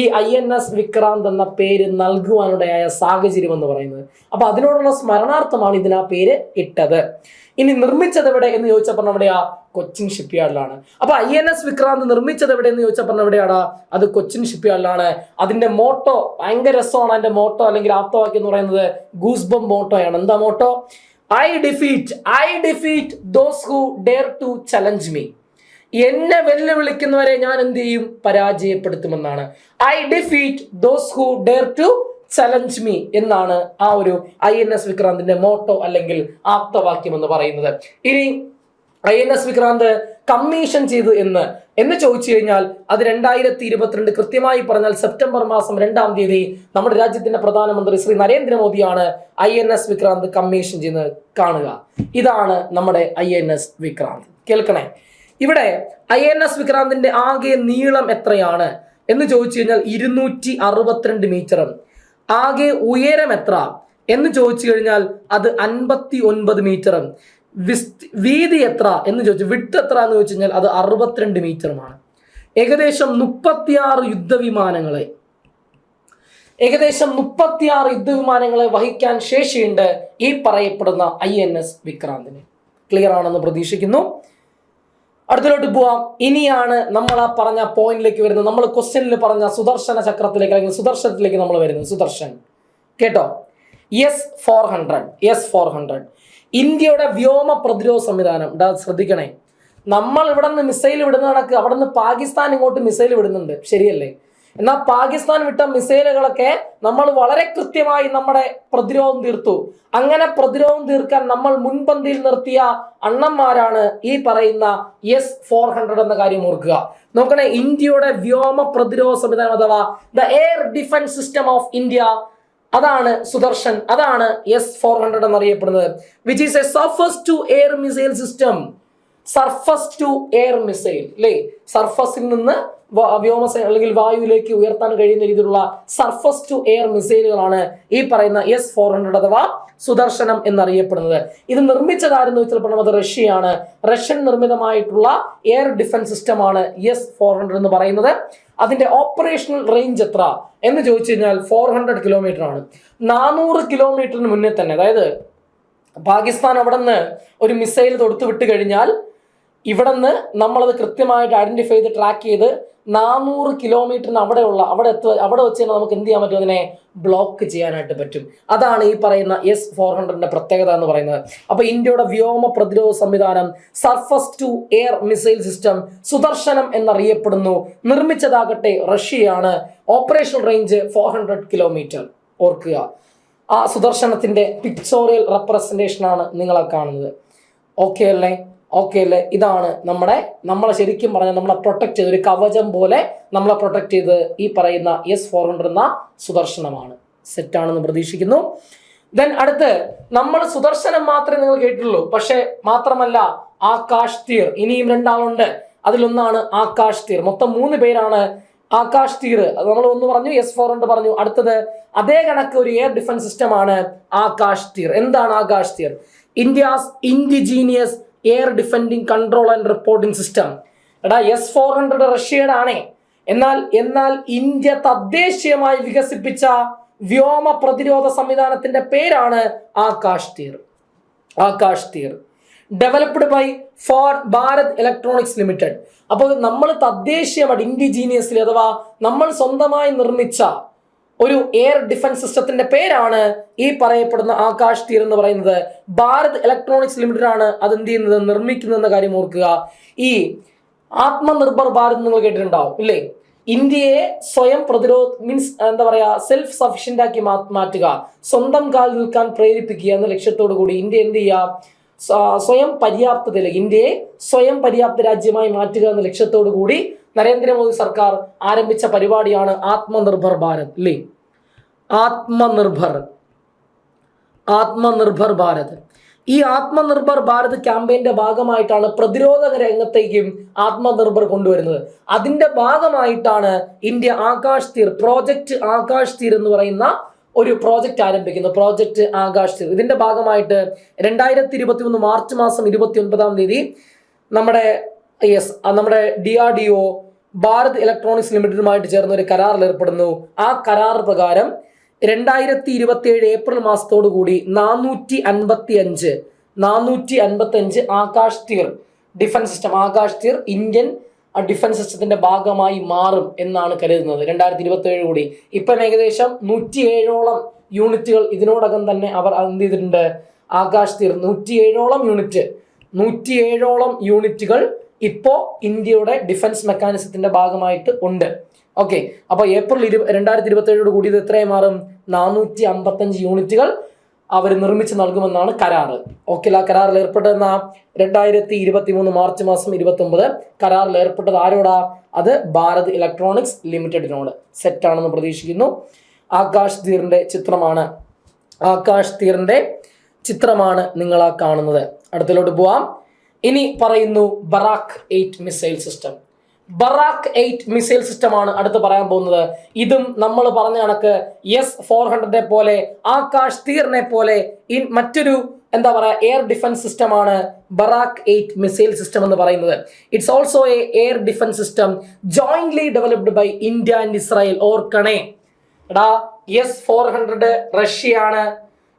ഈ INS വിക്രാന്ത് എന്ന പേര് നൽകുവാനുണ്ടായ സാഹചര്യം എന്ന് പറയുന്നത്. അപ്പൊ അതിനോടുള്ള സ്മരണാർത്ഥമാണ് ഇതിന് ആ പേര് ഇട്ടത്. ഇനി നിർമ്മിച്ചത് എവിടെ എന്ന് ചോദിച്ചപ്പോൾ എവിടെയാ? കൊച്ചിൻ ഷിപ്പ്യാർഡിലാണ്. അപ്പൊ INS വിക്രാന്ത് നിർമ്മിച്ചത് എവിടെ എന്ന് ചോദിച്ചപ്പോൾ എവിടെയാടാ? അത് കൊച്ചിൻ ഷിപ്പ്യാർഡിലാണ്. അതിന്റെ മോട്ടോ ഭയങ്കര രസമാണ്. അതിന്റെ മോട്ടോ അല്ലെങ്കിൽ ആപ്തവാക്യം എന്ന് പറയുന്നത് ഗൂസ്ബം മോട്ടോയാണ്. എന്താ motto? I defeat those who dare to challenge me. എന്നെ വെല്ലുവിളിക്കുന്നവരെ ഞാൻ എന്ത് ചെയ്യും? പരാജയപ്പെടുത്തുമെന്നാണ്. I defeat those who dare to challenge me എന്നാണ് ആ ഒരു INS വിക്രാന്തിന്റെ മോട്ടോ അല്ലെങ്കിൽ ആപ്തവാക്യം എന്ന് പറയുന്നത്. ഇനി INS വിക്രാന്ത് കമ്മീഷൻ ചെയ്തു എന്ന് ചോദിച്ചു കഴിഞ്ഞാൽ അത് 2022 കൃത്യമായി പറഞ്ഞാൽ സെപ്റ്റംബർ മാസം 2-ാം തീയതി നമ്മുടെ രാജ്യത്തിന്റെ പ്രധാനമന്ത്രി ശ്രീ നരേന്ദ്രമോദിയാണ് INS വിക്രാന്ത് കമ്മീഷൻ ചെയ്യുന്നത്. കാണുക, ഇതാണ് നമ്മുടെ INS വിക്രാന്ത്. കേൾക്കണേ, ഇവിടെ INS വിക്രാന്തിന്റെ ആകെ നീളം എത്രയാണ് എന്ന് ചോദിച്ചു കഴിഞ്ഞാൽ 262 മീറ്റർ. ആകെ ഉയരം എത്ര എന്ന് ചോദിച്ചു കഴിഞ്ഞാൽ അത് 59 മീറ്റർ. വീതി എത്ര എന്ന് ചോദിച്ചു, വിട്ട് എത്ര എന്ന് ചോദിച്ചു കഴിഞ്ഞാൽ അത് 62 മീറ്ററുമാണ്. ഏകദേശം 36 യുദ്ധവിമാനങ്ങളെ വഹിക്കാൻ ശേഷിയുണ്ട് ഈ പറയപ്പെടുന്ന INS വിക്രാന്തിന്. ക്ലിയർ ആണെന്ന് പ്രതീക്ഷിക്കുന്നു. അടുത്തിലോട്ട് പോവാം. ഇനിയാണ് നമ്മൾ ആ പറഞ്ഞ പോയിന്റിലേക്ക് വരുന്നത്. നമ്മൾ ക്വസ്റ്റ്യനിൽ പറഞ്ഞ സുദർശന ചക്രത്തിലേക്ക് അല്ലെങ്കിൽ സുദർശനത്തിലേക്ക് നമ്മൾ വരുന്നത്. സുദർശൻ കേട്ടോ. S-400 ഇന്ത്യയുടെ വ്യോമ പ്രതിരോധ സംവിധാനം. ശ്രദ്ധിക്കണേ, നമ്മൾ ഇവിടെ നിന്ന് മിസൈൽ വിടുന്ന കണക്ക് അവിടെ നിന്ന് പാകിസ്ഥാൻ ഇങ്ങോട്ട് മിസൈൽ വിടുന്നുണ്ട്, ശരിയല്ലേ? എന്നാൽ പാകിസ്ഥാൻ വിട്ട മിസൈലുകളൊക്കെ നമ്മൾ വളരെ കൃത്യമായി നമ്മുടെ പ്രതിരോധം തീർത്തു. അങ്ങനെ പ്രതിരോധം തീർക്കാൻ നമ്മൾ മുൻപന്തിയിൽ നിർത്തിയ അണ്ണന്മാരാണ് ഈ പറയുന്ന S-400 എന്ന കാര്യം ഓർക്കുക. നോക്കണേ, ഇന്ത്യയുടെ വ്യോമ പ്രതിരോധ സംവിധാനം അഥവാ the air defence system of India അതാണ് സുദർശൻ, അതാണ് S-400 എന്നറിയപ്പെടുന്നത്. Which is a surface to air missile system. Surface to air missile അല്ലേ, സർഫസിൽ നിന്ന് വ്യോമസേന അല്ലെങ്കിൽ വായുവിലേക്ക് ഉയർത്താൻ കഴിയുന്ന രീതിയിലുള്ള സർഫസ് ടു എയർ മിസൈലുകളാണ് ഈ പറയുന്ന S-400 അഥവാ സുദർശനം എന്നറിയപ്പെടുന്നത്. ഇത് നിർമ്മിച്ചതാരെന്ന് വെച്ചാൽ അത് റഷ്യയാണ്. റഷ്യൻ നിർമ്മിതമായിട്ടുള്ള എയർ ഡിഫൻസ് സിസ്റ്റമാണ് S-400 എന്ന് പറയുന്നത്. അതിന്റെ ഓപ്പറേഷണൽ റേഞ്ച് എത്ര എന്ന് ചോദിച്ചു കഴിഞ്ഞാൽ 400 കിലോമീറ്റർ ആണ്. 400 കിലോമീറ്ററിന് മുന്നേ തന്നെ, അതായത് പാകിസ്ഥാൻ അവിടെ നിന്ന് ഒരു മിസൈൽ തൊടുത്തു വിട്ട് കഴിഞ്ഞാൽ ഇവിടെ നിന്ന് നമ്മളത് കൃത്യമായിട്ട് ഐഡന്റിഫൈ ചെയ്ത് ട്രാക്ക് ചെയ്ത് 400 കിലോമീറ്ററിന് അവിടെ വെച്ച് തന്നെ നമുക്ക് എന്ത് ചെയ്യാൻ പറ്റും, അതിനെ ബ്ലോക്ക് ചെയ്യാനായിട്ട് പറ്റും. അതാണ് ഈ പറയുന്ന S-400 പ്രത്യേകത എന്ന് പറയുന്നത്. അപ്പൊ ഇന്ത്യയുടെ വ്യോമ പ്രതിരോധ സംവിധാനം surface to air missile system Sudarshanam എന്നറിയപ്പെടുന്നു. നിർമ്മിച്ചതാകട്ടെ റഷ്യയാണ്. Operational range 400 kilometre. ഓർക്കുക, ആ സുദർശനത്തിന്റെ പിക്ചോറിയൽ റെപ്രസെന്റേഷൻ ആണ് നിങ്ങളെ കാണുന്നത്. ഓക്കെ അല്ലേ? ഇതാണ് നമ്മളെ ശരിക്കും പറഞ്ഞാൽ നമ്മളെ പ്രൊട്ടക്ട് ചെയ്ത്, ഒരു കവചം പോലെ നമ്മളെ പ്രൊട്ടക്ട് ചെയ്ത് ഈ പറയുന്ന S-400 എന്ന സുദർശനമാണ്. സെറ്റാണെന്ന് പ്രതീക്ഷിക്കുന്നു. ദെൻ അടുത്ത് നമ്മൾ സുദർശനം മാത്രമേ നിങ്ങൾ കേട്ടിട്ടുള്ളൂ. പക്ഷെ മാത്രമല്ല ആകാശ് തീർ, ഇനിയും 2 ആളുണ്ട്. അതിലൊന്നാണ് ആകാശ് തീർ. മൊത്തം 3 പേരാണ് ആകാശ് തീർ. നമ്മൾ ഒന്ന് പറഞ്ഞു, S-400 പറഞ്ഞു. അടുത്തത് അതേ കണക്ക് ഒരു എയർ ഡിഫൻസ് സിസ്റ്റം ആണ് ആകാശ് തീർ. എന്താണ് ആകാശ് തീർ? India's indigenous air defending control and reporting system. S-400 റഷ്യയുടെ ആണേ, എന്നാൽ ഇന്ത്യ തദ്ദേശീയമായി വികസിപ്പിച്ച വ്യോമ പ്രതിരോധ സംവിധാനത്തിന്റെ പേരാണ് ആകാശ് തീർ. Developed by Bharat Electronics Limited. അപ്പോൾ നമ്മൾ തദ്ദേശീയമായിട്ട് ഇൻഡിജീനിയസ്ലി അഥവാ നമ്മൾ സ്വന്തമായി നിർമ്മിച്ച ഒരു എയർ ഡിഫൻസ് സിസ്റ്റത്തിന്റെ പേരാണ് ഈ പറയപ്പെടുന്ന ആകാശ് തീർ എന്ന് പറയുന്നത്. ഭാരത് ഇലക്ട്രോണിക്സ് ലിമിറ്റഡ് ആണ് അത് എന്ത് ചെയ്യുന്നത്, നിർമ്മിക്കുന്നതെന്ന കാര്യം ഓർക്കുക. ഈ ആത്മനിർഭർ ഭാരത് നിങ്ങൾ കേട്ടിട്ടുണ്ടാവും ഇല്ലേ? ഇന്ത്യയെ സ്വയം മീൻസ് എന്താ പറയാ, സെൽഫ് സഫിഷ്യന്റ് ആക്കി മാറ്റുക, സ്വന്തം കാലിൽ നിൽക്കാൻ പ്രേരിപ്പിക്കുക എന്ന ലക്ഷ്യത്തോടു കൂടി ഇന്ത്യ എന്ത് ചെയ്യുക, സ്വയം പര്യാപ്തതയിലേക്ക്, ഇന്ത്യയെ സ്വയം പര്യാപ്ത രാജ്യമായി മാറ്റുക എന്ന ലക്ഷ്യത്തോടു കൂടി നരേന്ദ്രമോദി സർക്കാർ ആരംഭിച്ച പരിപാടിയാണ് ആത്മനിർഭർ ഭാരത് അല്ലേ? ആത്മനിർഭർ ഭാരത്. ഈ ആത്മനിർഭർ ഭാരത് ക്യാമ്പയിന്റെ ഭാഗമായിട്ടാണ് പ്രതിരോധ രംഗത്തേക്കും ആത്മനിർഭർ കൊണ്ടുവരുന്നത്. അതിന്റെ ഭാഗമായിട്ടാണ് ഇന്ത്യ പ്രോജക്റ്റ് ആകാശ് തീർ എന്ന് പറയുന്ന ഒരു പ്രോജക്റ്റ് ആരംഭിക്കുന്നു. പ്രോജക്റ്റ് ആകാശ് തീർ. ഇതിന്റെ ഭാഗമായിട്ട് 2023 മാർച്ച് മാസം 29-ാം തീയതി നമ്മുടെ DRDO ഭാരത് ഇലക്ട്രോണിക്സ് ലിമിറ്റഡുമായിട്ട് ചേർന്ന് ഒരു കരാറിൽ ഏർപ്പെടുന്നു. ആ കരാർ പ്രകാരം 2027 ഏപ്രിൽ മാസത്തോടു കൂടി 455 ആകാശ് തീർ ഡിഫൻസ് സിസ്റ്റം, ആകാശ് തീർ ഇന്ത്യൻ ഡിഫൻസ് സിസ്റ്റത്തിന്റെ ഭാഗമായി മാറും എന്നാണ് കരുതുന്നത് 2027 കൂടി. ഇപ്പം ഏകദേശം 107ഓളം യൂണിറ്റുകൾ ഇതിനോടകം തന്നെ അവർ എന്ത് ചെയ്തിട്ടുണ്ട്, ആകാശ് തീർ 107ഓളം യൂണിറ്റുകൾ ഇപ്പോൾ ഇന്ത്യയുടെ ഡിഫൻസ് മെക്കാനിസത്തിന്റെ ഭാഗമായിട്ട് ഉണ്ട്. ഓക്കെ, അപ്പൊ ഏപ്രിൽ 2027 കൂടി ഇത് എത്രയായി മാറും, 455 യൂണിറ്റുകൾ അവർ നിർമ്മിച്ച് നൽകുമെന്നാണ് കരാറ്. ഓക്കെ, ആ കരാറിൽ ഏർപ്പെട്ടതെന്ന 2023 മാർച്ച് മാസം 29 കരാറിൽ ഏർപ്പെട്ടത് ആരോടാ, അത് ഭാരത് ഇലക്ട്രോണിക്സ് ലിമിറ്റഡിനോട്. സെറ്റാണെന്ന് പ്രതീക്ഷിക്കുന്നു. ആകാശ് തീറിന്റെ ചിത്രമാണ് നിങ്ങൾ ആ കാണുന്നത്. അടുത്തിലോട്ട് പോവാം. ഇനി പറയുന്നു Barack 8 missile system. Barack 8 missile സിസ്റ്റമാണ് അടുത്ത് പറയാൻ പോകുന്നത്. ഇതും നമ്മൾ പറഞ്ഞ കണക്ക് S-400 പോലെ ആകാശ് തീറിനെ പോലെ മറ്റൊരു എന്താ പറയാ എയർ ഡിഫൻസ് സിസ്റ്റമാണ് ബറാക്ക് 8 മിസൈൽ സിസ്റ്റം എന്ന് പറയുന്നത്. It's also a air defence system jointly developed by India and Israel. ഓർക്കണേ S-400 റഷ്യയാണ്,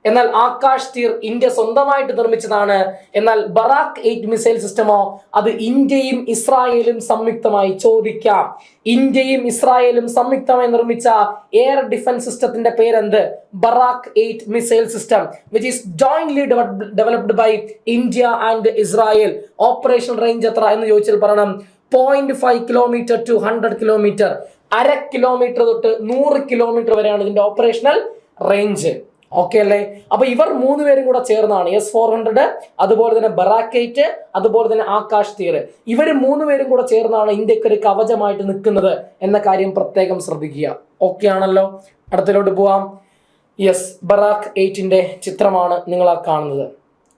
എന്നാൽ ആകാശ് തീർ ഇന്ത്യ സ്വന്തമായിട്ട് നിർമ്മിച്ചതാണ്. എന്നാൽ ബറാക്ക് 8 മിസൈൽ സിസ്റ്റമോ അത് ഇന്ത്യയും ഇസ്രായേലും സംയുക്തമായി. ചോദിക്കാം, ഇന്ത്യയും ഇസ്രായേലും സംയുക്തമായി നിർമ്മിച്ച എയർ ഡിഫൻസ് സിസ്റ്റത്തിന്റെ പേരെന്ത്? Barak 8 missile system which is jointly developed by India and Israel. Operation range എത്ര എന്ന് ചോദിച്ചാൽ പറയണം 0.5 കിലോമീറ്റർ ടു 100 കിലോമീറ്റർ. 1/2 കിലോമീറ്റർ തൊട്ട് 100 കിലോമീറ്റർ വരെയാണ് ഇതിന്റെ ഓപ്പറേഷണൽ റേഞ്ച്. ഓക്കെ അല്ലേ? അപ്പൊ ഇവർ 3 പേരും കൂടെ ചേർന്നാണ് S-400, അതുപോലെ തന്നെ ബറാക്ക് 8, അതുപോലെ തന്നെ ആകാശ് തീർ. ഇവർ 3 പേരും കൂടെ ചേർന്നാണ് ഇന്ത്യക്ക് ഒരു കവചമായിട്ട് നിൽക്കുന്നത് എന്ന കാര്യം പ്രത്യേകം ശ്രദ്ധിക്കുക. ഓക്കെ ആണല്ലോ? അടുത്തിലോട്ട് പോവാം. യെസ്, ബറാക്ക് 8ന്റെ ചിത്രമാണ് നിങ്ങൾ ആ കാണുന്നത്.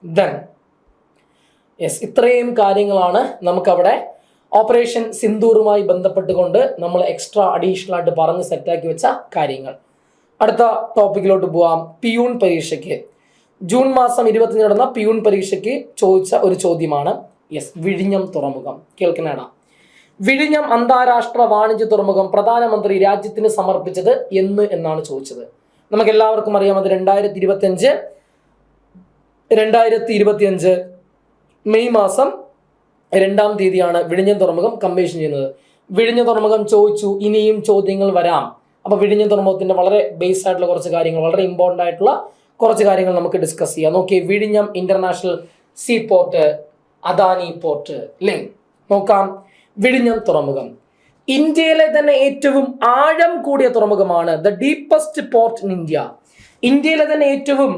ദെൻ യെസ്, ഇത്രയും കാര്യങ്ങളാണ് നമുക്കവിടെ ഓപ്പറേഷൻ സിന്ദൂറുമായി ബന്ധപ്പെട്ടുകൊണ്ട് നമ്മൾ എക്സ്ട്രാ അഡീഷണൽ ആയിട്ട് പറഞ്ഞ് സെറ്റാക്കി വെച്ച കാര്യങ്ങൾ. അടുത്ത ടോപ്പിക്കിലോട്ട് പോവാം. പിയൂൺ പരീക്ഷയ്ക്ക് ജൂൺ മാസം 25 നടന്ന പിയൂൺ പരീക്ഷയ്ക്ക് ചോദിച്ച ഒരു ചോദ്യമാണ്. യെസ്, വിഴിഞ്ഞം തുറമുഖം കേൾക്കണേട. വിഴിഞ്ഞം അന്താരാഷ്ട്ര വാണിജ്യ തുറമുഖം പ്രധാനമന്ത്രി രാജ്യത്തിന് സമർപ്പിച്ചത് എന്നാണ് ചോദിച്ചത്. നമുക്ക് എല്ലാവർക്കും അറിയാം, അത് 2025 മെയ് മാസം 2-ാം തീയതിയാണ് വിഴിഞ്ഞം തുറമുഖം കമ്മീഷൻ ചെയ്യുന്നത്. വിഴിഞ്ഞം തുറമുഖം ചോദിച്ചു, ഇനിയും ചോദ്യങ്ങൾ വരാം. അപ്പൊ വിഴിഞ്ഞം തുറമുഖത്തിന്റെ വളരെ ബേസ് ആയിട്ടുള്ള കുറച്ച് കാര്യങ്ങൾ, വളരെ ഇമ്പോർട്ടൻ്റ് ആയിട്ടുള്ള കുറച്ച് കാര്യങ്ങൾ നമുക്ക് ഡിസ്കസ് ചെയ്യാം. നോക്കിയേ, വിഴിഞ്ഞം international sea port, Adani port link നോക്കാം. വിഴിഞ്ഞം തുറമുഖം ഇന്ത്യയിലെ തന്നെ ഏറ്റവും ആഴം കൂടിയ തുറമുഖമാണ്. The deepest port in India. ഇന്ത്യയിലെ തന്നെ ഏറ്റവും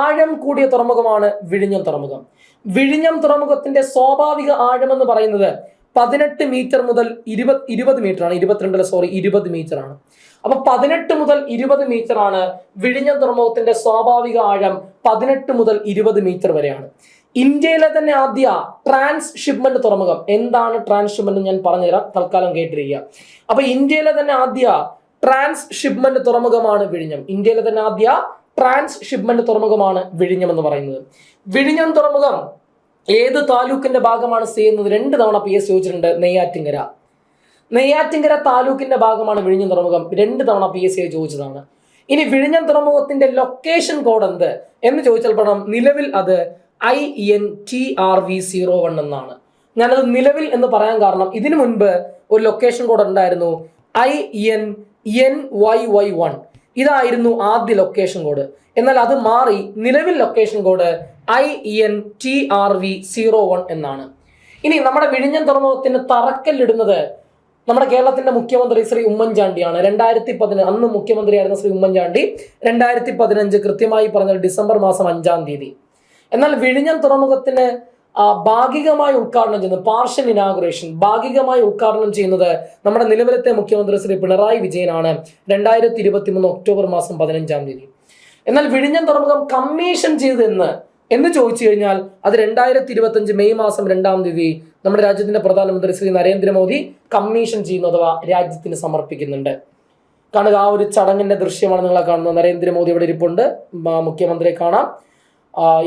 ആഴം കൂടിയ തുറമുഖമാണ് വിഴിഞ്ഞം തുറമുഖം. വിഴിഞ്ഞം തുറമുഖത്തിന്റെ സ്വാഭാവിക ആഴം എന്ന് പറയുന്നത് 18 മീറ്റർ മുതൽ 20 മീറ്റർ ആണ്. 20 മീറ്റർ ആണ്. അപ്പൊ 18 മുതൽ 20 മീറ്റർ ആണ് വിഴിഞ്ഞം തുറമുഖത്തിന്റെ സ്വാഭാവിക ആഴം. 18 മുതൽ 20 മീറ്റർ വരെയാണ്. ഇന്ത്യയിലെ തന്നെ ആദ്യ ട്രാൻസ്ഷിപ്മെന്റ് തുറമുഖം. എന്താണ് ട്രാൻസ്ഷിപ്മെന്റ് ഞാൻ പറഞ്ഞുതരാം, തൽക്കാലം കേട്ടിരിക്കുക. അപ്പൊ ഇന്ത്യയിലെ തന്നെ ആദ്യ ട്രാൻസ്ഷിപ്മെന്റ് തുറമുഖമാണ് വിഴിഞ്ഞം. ഇന്ത്യയിലെ തന്നെ ആദ്യ ട്രാൻസ്ഷിപ്മെന്റ് തുറമുഖമാണ് വിഴിഞ്ഞം എന്ന് പറയുന്നത്. വിഴിഞ്ഞം തുറമുഖം ഏത് താലൂക്കിന്റെ ഭാഗമാണ് ചെയ്യുന്നത്? 2 തവണ PS ചോദിച്ചിട്ടുണ്ട്. നെയ്യാറ്റിൻകര താലൂക്കിന്റെ ഭാഗമാണ് വിഴിഞ്ഞം തുറമുഖം. 2 തവണ PS ചോദിച്ചതാണ്. ഇനി വിഴിഞ്ഞം തുറമുഖത്തിന്റെ ലൊക്കേഷൻ കോഡ് എന്ത് എന്ന് ചോദിച്ചാൽ പറയണം, നിലവിൽ അത് INTRV01 എന്നാണ്. ഞാനത് നിലവിൽ എന്ന് പറയാൻ കാരണം, ഇതിനു മുൻപ് ഒരു ലൊക്കേഷൻ കോഡ് ഉണ്ടായിരുന്നു, INNYY1. ഇതായിരുന്നു ആദ്യ ലൊക്കേഷൻ കോഡ്. എന്നാൽ അത് മാറി നിലവിൽ ലൊക്കേഷൻ കോഡ് INTRV01 എന്നാണ്. ഇനി നമ്മുടെ വിഴിഞ്ഞം തുറമുഖത്തിന് തറക്കല്ലിടുന്നത് നമ്മുടെ കേരളത്തിന്റെ മുഖ്യമന്ത്രി ശ്രീ ഉമ്മൻചാണ്ടിയാണ്. 2015 അന്ന് മുഖ്യമന്ത്രിയായിരുന്ന ശ്രീ ഉമ്മൻചാണ്ടി 2015 കൃത്യമായി പറഞ്ഞാൽ ഡിസംബർ മാസം 5-ാം തീയതി. എന്നാൽ വിഴിഞ്ഞം തുറമുഖത്തിന് ഭാഗികമായി ഉദ്ഘാടനം ചെയ്യുന്നത്, പാർഷ്യൽ ഇനാഗുറേഷൻ ഭാഗികമായി ഉദ്ഘാടനം ചെയ്യുന്നത് നമ്മുടെ നിലവിലത്തെ മുഖ്യമന്ത്രി ശ്രീ പിണറായി വിജയനാണ് 2023 ഒക്ടോബർ മാസം 15-ാം തീയതി. എന്നാൽ വിഴിഞ്ഞം തുറമുഖം കമ്മീഷൻ ചെയ്ത് എന്ന് ചോദിച്ചു കഴിഞ്ഞാൽ അത് 2025 മെയ് മാസം 2-ാം തീയതി നമ്മുടെ രാജ്യത്തിന്റെ പ്രധാനമന്ത്രി ശ്രീ നരേന്ദ്രമോദി കമ്മീഷൻ ചെയ്യുന്നു, അഥവാ രാജ്യത്തിന് സമർപ്പിക്കുന്നുണ്ട്. കാണുക, ആ ഒരു ചടങ്ങിന്റെ ദൃശ്യമാണ് നിങ്ങളെ കാണുന്നത്. നരേന്ദ്രമോദി ഇവിടെ ഇരിപ്പുണ്ട്, മുഖ്യമന്ത്രിയെ കാണാം,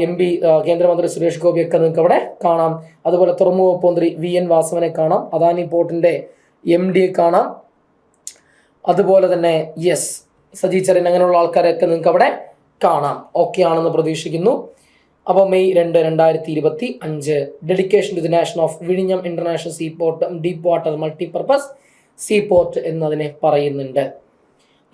MP കേന്ദ്രമന്ത്രി സുരേഷ് ഗോപിയൊക്കെ നിങ്ങൾക്ക് അവിടെ കാണാം. അതുപോലെ തുറമുഖ വകുപ്പ് മന്ത്രി VN വാസവനെ കാണാം, അദാനി പോർട്ടിന്റെ MDയെ കാണാം. അതുപോലെ തന്നെ സജി ചെറിയൻ, അങ്ങനെയുള്ള ആൾക്കാരെയൊക്കെ നിങ്ങൾക്ക് അവിടെ കാണാം. ഓക്കെ ആണെന്ന് പ്രതീക്ഷിക്കുന്നു. അപ്പോൾ May 2, 2025 dedication to the nation of വിഴിഞ്ഞം international sea port deep water multipurpose sea port എന്നതിനെ പറയുന്നുണ്ട്.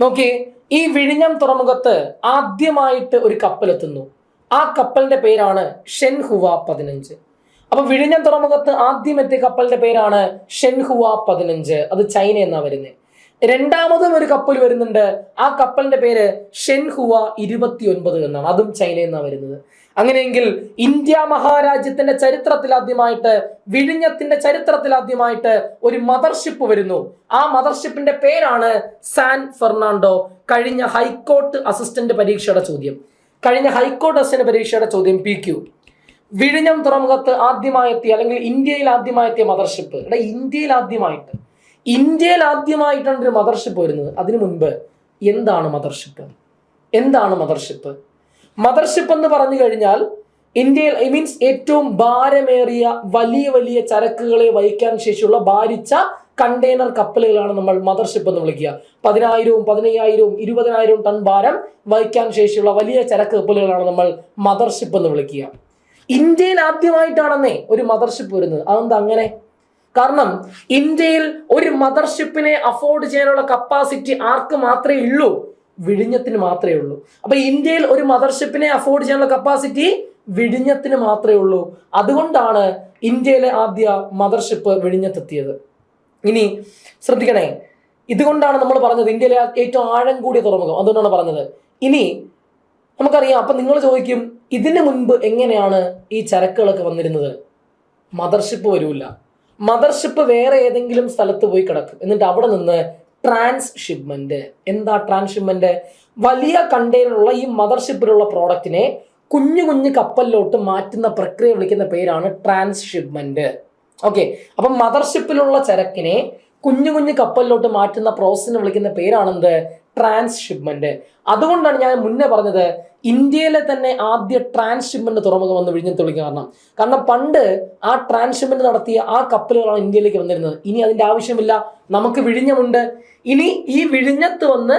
നോക്കിയേ, ഈ വിഴിഞ്ഞം തുറമുഖത്ത് ആദ്യമായിട്ട് ഒരു കപ്പലെത്തുന്നു. ആ കപ്പലിന്റെ പേരാണ് ഷെൻഹുവ 15. അപ്പൊ വിഴിഞ്ഞം തുറമുഖത്ത് ആദ്യം എത്തിയ കപ്പലിന്റെ പേരാണ് ഷെൻഹുവ 15. അത് ചൈന എന്നാ വരുന്നത്. രണ്ടാമതും ഒരു കപ്പൽ വരുന്നുണ്ട്. ആ കപ്പലിന്റെ പേര് ഷെൻഹുവ 29 എന്നാണ്. അതും ചൈന എന്നാ വരുന്നത്. അങ്ങനെയെങ്കിൽ ഇന്ത്യ മഹാരാജ്യത്തിന്റെ ചരിത്രത്തിൽ ആദ്യമായിട്ട്, വിഴിഞ്ഞത്തിന്റെ ചരിത്രത്തിൽ ആദ്യമായിട്ട് ഒരു മദർഷിപ്പ് വരുന്നു. ആ മദർഷിപ്പിന്റെ പേരാണ് സാൻ ഫെർണാണ്ടോ. കഴിഞ്ഞ ഹൈക്കോർട്ട് അസിസ്റ്റന്റ് പരീക്ഷയുടെ ചോദ്യം, PQ. വിഴിഞ്ഞം തുറമുഖത്ത് ആദ്യമായെത്തിയ, അല്ലെങ്കിൽ ഇന്ത്യയിൽ ആദ്യമായെത്തിയ മദർഷിപ്പ്. ഇന്ത്യയിൽ ആദ്യമായിട്ടാണ് ഒരു മദർഷിപ്പ് വരുന്നത്. അതിനു മുൻപ് എന്താണ് മദർഷിപ്പ്? മദർഷിപ്പ് എന്ന് പറഞ്ഞു കഴിഞ്ഞാൽ ഇന്ത്യയിൽ ഏറ്റവും ഭാരമേറിയ വലിയ ചരക്കുകളെ വഹിക്കാൻ ശേഷിയുള്ള ഭാരിച്ച കണ്ടെയ്നർ കപ്പലുകളാണ് നമ്മൾ മദർഷിപ്പ് എന്ന് വിളിക്കുക. 10,000, 15,000, 20,000 ടൺ ഭാരം വഹിക്കാൻ ശേഷിയുള്ള വലിയ ചരക്ക് കപ്പലുകളാണ് നമ്മൾ മദർഷിപ്പ് എന്ന് വിളിക്കുക. ഇന്ത്യയിൽ ആദ്യമായിട്ടാണെന്നേ ഒരു മദർഷിപ്പ് വരുന്നത്. അതെന്താ അങ്ങനെ? കാരണം ഇന്ത്യയിൽ ഒരു മദർഷിപ്പിനെ അഫോർഡ് ചെയ്യാനുള്ള കപ്പാസിറ്റി ആർക്ക് മാത്രമേ ഉള്ളൂ? വിഴിഞ്ഞത്തിന് മാത്രമേ ഉള്ളൂ. അപ്പൊ ഇന്ത്യയിൽ ഒരു മദർഷിപ്പിനെ അഫോർഡ് ചെയ്യാനുള്ള കപ്പാസിറ്റി വിഴിഞ്ഞത്തിന് മാത്രമേ ഉള്ളൂ. അതുകൊണ്ടാണ് ഇന്ത്യയിലെ ആദ്യ മദർഷിപ്പ് വിഴിഞ്ഞത്തെത്തിയത്. ഇനി ശ്രദ്ധിക്കണേ, ഇതുകൊണ്ടാണ് നമ്മൾ പറഞ്ഞത് ഇന്ത്യയിലെ ഏറ്റവും ആഴം കൂടിയ തുറമുഖം, അതുകൊണ്ടാണ് പറഞ്ഞത്. ഇനി നമുക്കറിയാം, അപ്പൊ നിങ്ങൾ ചോദിക്കും, ഇതിനു മുൻപ് എങ്ങനെയാണ് ഈ ചരക്കുകളൊക്കെ വന്നിരുന്നത്? മദർഷിപ്പ് വരൂല. മദർഷിപ്പ് വേറെ ഏതെങ്കിലും സ്ഥലത്ത് പോയി കിടക്കും, എന്നിട്ട് അവിടെ നിന്ന് ട്രാൻസ്ഷിപ്മെന്റ്. എന്താ ട്രാൻസ്ഷിപ്മെന്റ്? വലിയ കണ്ടെയ്നറുള്ള ഈ മദർഷിപ്പിലുള്ള പ്രോഡക്റ്റിനെ കുഞ്ഞു കുഞ്ഞു കപ്പലിലോട്ട് മാറ്റുന്ന പ്രക്രിയ വിളിക്കുന്ന പേരാണ് ട്രാൻസ്ഷിപ്മെന്റ്. ഓക്കെ, അപ്പം മദർഷിപ്പിലുള്ള ചരക്കിനെ കുഞ്ഞു കുഞ്ഞു കപ്പലിലോട്ട് മാറ്റുന്ന പ്രോസസ്സിനെ വിളിക്കുന്ന പേരാണെന്ത്? ട്രാൻസ്ഷിപ്മെന്റ്. അതുകൊണ്ടാണ് ഞാൻ മുന്നേ പറഞ്ഞത് ഇന്ത്യയിലെ തന്നെ ആദ്യ ട്രാൻസ്ഷിപ്മെന്റ് തുറമുഖം വന്ന് വിഴിഞ്ഞത്ത് വിളിക്കാൻ കാരണം പണ്ട് ആ ട്രാൻസ്ഷിപ്മെന്റ് നടത്തിയ ആ കപ്പലുകളാണ് ഇന്ത്യയിലേക്ക് വന്നിരുന്നത്. ഇനി അതിന്റെ ആവശ്യമില്ല, നമുക്ക് വിഴിഞ്ഞമുണ്ട്. ഇനി ഈ വിഴിഞ്ഞത്ത് വന്ന്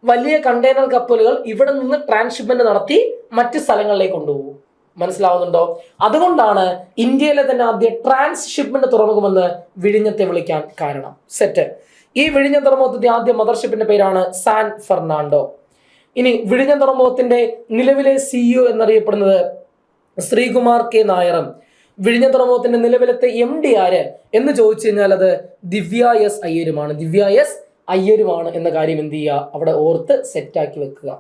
വലിയ കണ്ടെയ്നർ കപ്പലുകൾ ഇവിടെ നിന്ന് ട്രാൻസ്ഷിപ്മെന്റ് നടത്തി മറ്റ് സ്ഥലങ്ങളിലേക്ക് കൊണ്ടുപോകും. മനസ്സിലാവുന്നുണ്ടോ? അതുകൊണ്ടാണ് ഇന്ത്യയിലെ തന്നെ ആദ്യ ട്രാൻസ്ഷിപ്മെന്റ് തുറമുഖമെന്ന് വിഴിഞ്ഞത്തെ വിളിക്കാൻ കാരണം. സെറ്റ്. ഈ വിഴിഞ്ഞം തുറമുഖത്തിന്റെ ആദ്യ മദർഷിപ്പിന്റെ പേരാണ് സാൻ ഫെർണാണ്ടോ. ഇനി വിഴിഞ്ഞം തുറമുഖത്തിന്റെ നിലവിലെ CEO എന്നറിയപ്പെടുന്നത് ശ്രീകുമാർ കെ നായറും. വിഴിഞ്ഞം തുറമുഖത്തിന്റെ നിലവിലത്തെ MD ആര് എന്ന് ചോദിച്ചു കഴിഞ്ഞാൽ അത് ദിവ്യ എസ് അയ്യരുമാണ്. ദിവ്യ എസ് അയ്യരുമാണ് എന്ന കാര്യം എന്ത് ചെയ്യുക, അവിടെ ഓർത്ത് സെറ്റാക്കി വെക്കുക.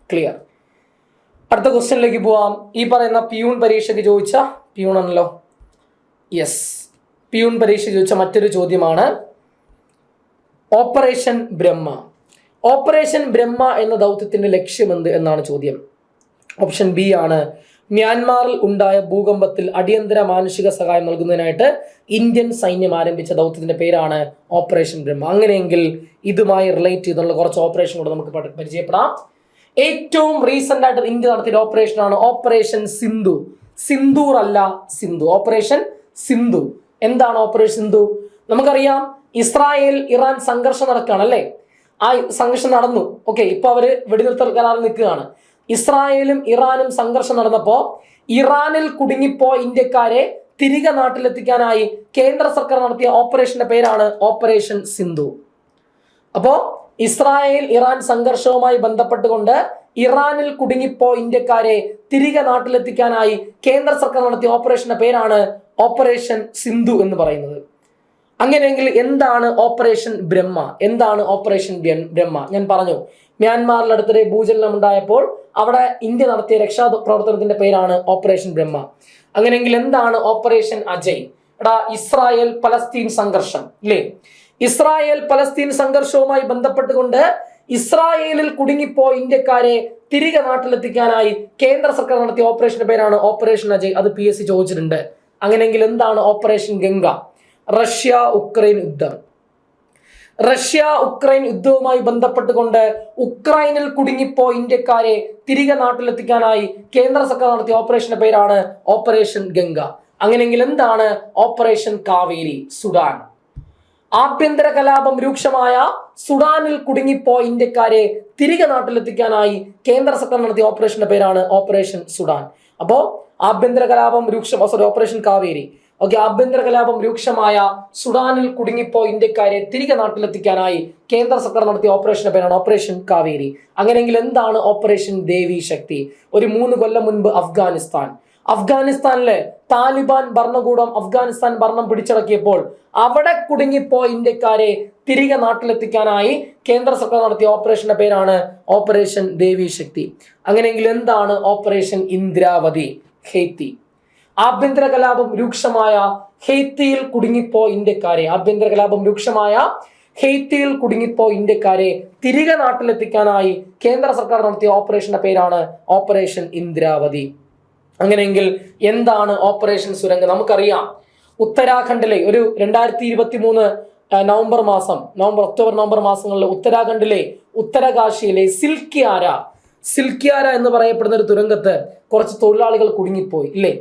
ക്ലിയർ. അടുത്ത ക്വസ്റ്റ്യനിലേക്ക് പോവാം. ഈ പറയുന്ന പിയൂൺ പരീക്ഷയ്ക്ക് ചോദിച്ച പിയൂൺ ആണല്ലോ, യെസ്, പിയൂൺ പരീക്ഷ ചോദിച്ച മറ്റൊരു ചോദ്യമാണ് ഓപ്പറേഷൻ ബ്രഹ്മ. ഓപ്പറേഷൻ ബ്രഹ്മ എന്ന ദൗത്യത്തിന്റെ ലക്ഷ്യമെന്ത് എന്നാണ് ചോദ്യം. ഓപ്ഷൻ ബി ആണ് മ്യാൻമാറിൽ ഉണ്ടായ ഭൂകമ്പത്തിൽ അടിയന്തര മാനുഷിക സഹായം നൽകുന്നതിനായിട്ട് ഇന്ത്യൻ സൈന്യം ആരംഭിച്ച ദൗത്യത്തിന്റെ പേരാണ് ഓപ്പറേഷൻ ബ്രഹ്മ. അങ്ങനെയെങ്കിൽ ഇതുമായി റിലേറ്റ് ചെയ്തുള്ള കുറച്ച് ഓപ്പറേഷൻ കൂടെ നമുക്ക് പരിചയപ്പെടാം. ഏറ്റവും റീസെന്റ് ആയിട്ട് ഇന്ത്യ നടത്തിയ ഓപ്പറേഷൻ ആണ് ഓപ്പറേഷൻ സിന്ധു. സിന്ദൂർ അല്ല, സിന്ധു. ഓപ്പറേഷൻ സിന്ധു. എന്താണ് ഓപ്പറേഷൻ സിന്ധു? നമുക്കറിയാം ഇസ്രായേൽ ഇറാൻ സംഘർഷം നടക്കുകയാണ് അല്ലേ? ആ സംഘർഷം നടന്നു. ഓക്കെ, ഇപ്പൊ അവര് വെടിനിർത്തൽ കരാറിൽ നിൽക്കുകയാണ്. ഇസ്രായേലും ഇറാനും സംഘർഷം നടന്നപ്പോ ഇറാനിൽ കുടുങ്ങിപ്പോ ഇന്ത്യക്കാരെ തിരികെ നാട്ടിലെത്തിക്കാനായി കേന്ദ്ര സർക്കാർ നടത്തിയ ഓപ്പറേഷന്റെ പേരാണ് ഓപ്പറേഷൻ സിന്ധു. അപ്പോ ഇസ്രായേൽ ഇറാൻ സംഘർഷവുമായി ബന്ധപ്പെട്ടുകൊണ്ട് ഇറാനിൽ കുടുങ്ങിപ്പോ ഇന്ത്യക്കാരെ തിരികെ നാട്ടിലെത്തിക്കാനായി കേന്ദ്ര സർക്കാർ നടത്തിയ ഓപ്പറേഷന്റെ പേരാണ് ഓപ്പറേഷൻ സിന്ധു എന്ന് പറയുന്നത്. അങ്ങനെയെങ്കിൽ എന്താണ് ഓപ്പറേഷൻ ബ്രഹ്മ? എന്താണ് ഓപ്പറേഷൻ ബ്രഹ്മ? ഞാൻ പറഞ്ഞു, മ്യാൻമാറിൽ അടുത്തിടെ ഭൂചലനം ഉണ്ടായപ്പോൾ അവിടെ ഇന്ത്യ നടത്തിയ രക്ഷാപ്രവർത്തനത്തിന്റെ പേരാണ് ഓപ്പറേഷൻ ബ്രഹ്മ. അങ്ങനെയെങ്കിൽ എന്താണ് ഓപ്പറേഷൻ അജയ്? ഇസ്രായേൽ പലസ്തീൻ സംഘർഷം ഇല്ലേ? ഇസ്രായേൽ പലസ്തീൻ സംഘർഷവുമായി ബന്ധപ്പെട്ടുകൊണ്ട് ഇസ്രായേലിൽ കുടുങ്ങിപ്പോ ഇന്ത്യക്കാരെ തിരികെ നാട്ടിലെത്തിക്കാനായി കേന്ദ്ര സർക്കാർ നടത്തിയ ഓപ്പറേഷന്റെ പേരാണ് ഓപ്പറേഷൻ അജയ്. അത് PSC ചോദിച്ചിട്ടുണ്ട്. അങ്ങനെയെങ്കിൽ എന്താണ് ഓപ്പറേഷൻ ഗംഗ? റഷ്യ ഉക്രൈൻ യുദ്ധം. റഷ്യ ഉക്രൈൻ യുദ്ധവുമായി ബന്ധപ്പെട്ടുകൊണ്ട് ഉക്രൈനിൽ കുടുങ്ങിപ്പോ ഇന്ത്യക്കാരെ തിരികെ നാട്ടിലെത്തിക്കാനായി കേന്ദ്ര സർക്കാർ നടത്തിയ ഓപ്പറേഷന്റെ പേരാണ് ഓപ്പറേഷൻ ഗംഗ. അങ്ങനെയെങ്കിൽ എന്താണ് ഓപ്പറേഷൻ കാവേരി? സുഡാൻ. ആഭ്യന്തര കലാപം രൂക്ഷമായ സുഡാനിൽ കുടുങ്ങിപ്പോ ഇന്ത്യക്കാരെ തിരികെ നാട്ടിലെത്തിക്കാനായി കേന്ദ്ര സർക്കാർ നടത്തിയ ഓപ്പറേഷന്റെ പേരാണ് ഓപ്പറേഷൻ സുഡാൻ. അപ്പോ ആഭ്യന്തര കലാപം ഓപ്പറേഷൻ കാവേരി. ഓക്കെ, ആഭ്യന്തര കലാപം രൂക്ഷമായ സുഡാനിൽ കുടുങ്ങിപ്പോ ഇന്ത്യക്കാരെ തിരികെ നാട്ടിലെത്തിക്കാനായി കേന്ദ്ര സർക്കാർ നടത്തിയ ഓപ്പറേഷന്റെ പേരാണ് ഓപ്പറേഷൻ കാവേരി. അങ്ങനെയെങ്കിൽ എന്താണ് ഓപ്പറേഷൻ ദേവി ശക്തി? ഒരു 3 കൊല്ലം മുൻപ് അഫ്ഗാനിസ്ഥാനിലെ താലിബാൻ ഭരണകൂടം അഫ്ഗാനിസ്ഥാൻ ഭരണം പിടിച്ചടക്കിയപ്പോൾ അവിടെ കുടുങ്ങിപ്പോ ഇന്ത്യക്കാരെ തിരികെ നാട്ടിലെത്തിക്കാനായി കേന്ദ്ര സർക്കാർ നടത്തിയ ഓപ്പറേഷന്റെ പേരാണ് ഓപ്പറേഷൻ ദേവി ശക്തി. അങ്ങനെയെങ്കിൽ എന്താണ് ഓപ്പറേഷൻ ഇന്ദ്രാവതി? ഹെയ്ത്തി. ആഭ്യന്തര കലാപം രൂക്ഷമായ ഹെയ്ത്തിയിൽ കുടുങ്ങിപ്പോ ഇന്ത്യക്കാരെ തിരികെ നാട്ടിലെത്തിക്കാനായി കേന്ദ്ര സർക്കാർ നടത്തിയ ഓപ്പറേഷന്റെ പേരാണ് ഓപ്പറേഷൻ ഇന്ദ്രാവതി. അങ്ങനെയെങ്കിൽ എന്താണ് ഓപ്പറേഷൻ സുരംഗ്? നമുക്കറിയാം ഉത്തരാഖണ്ഡിലെ ഒരു 2023 ഒക്ടോബർ നവംബർ മാസങ്ങളിൽ ഉത്തരാഖണ്ഡിലെ ഉത്തരകാശിയിലെ സിൽക്യാര എന്ന് പറയപ്പെടുന്ന ഒരു തുരങ്കത്ത് കുറച്ച് തൊഴിലാളികൾ കുടുങ്ങിപ്പോയി ഇല്ലേ?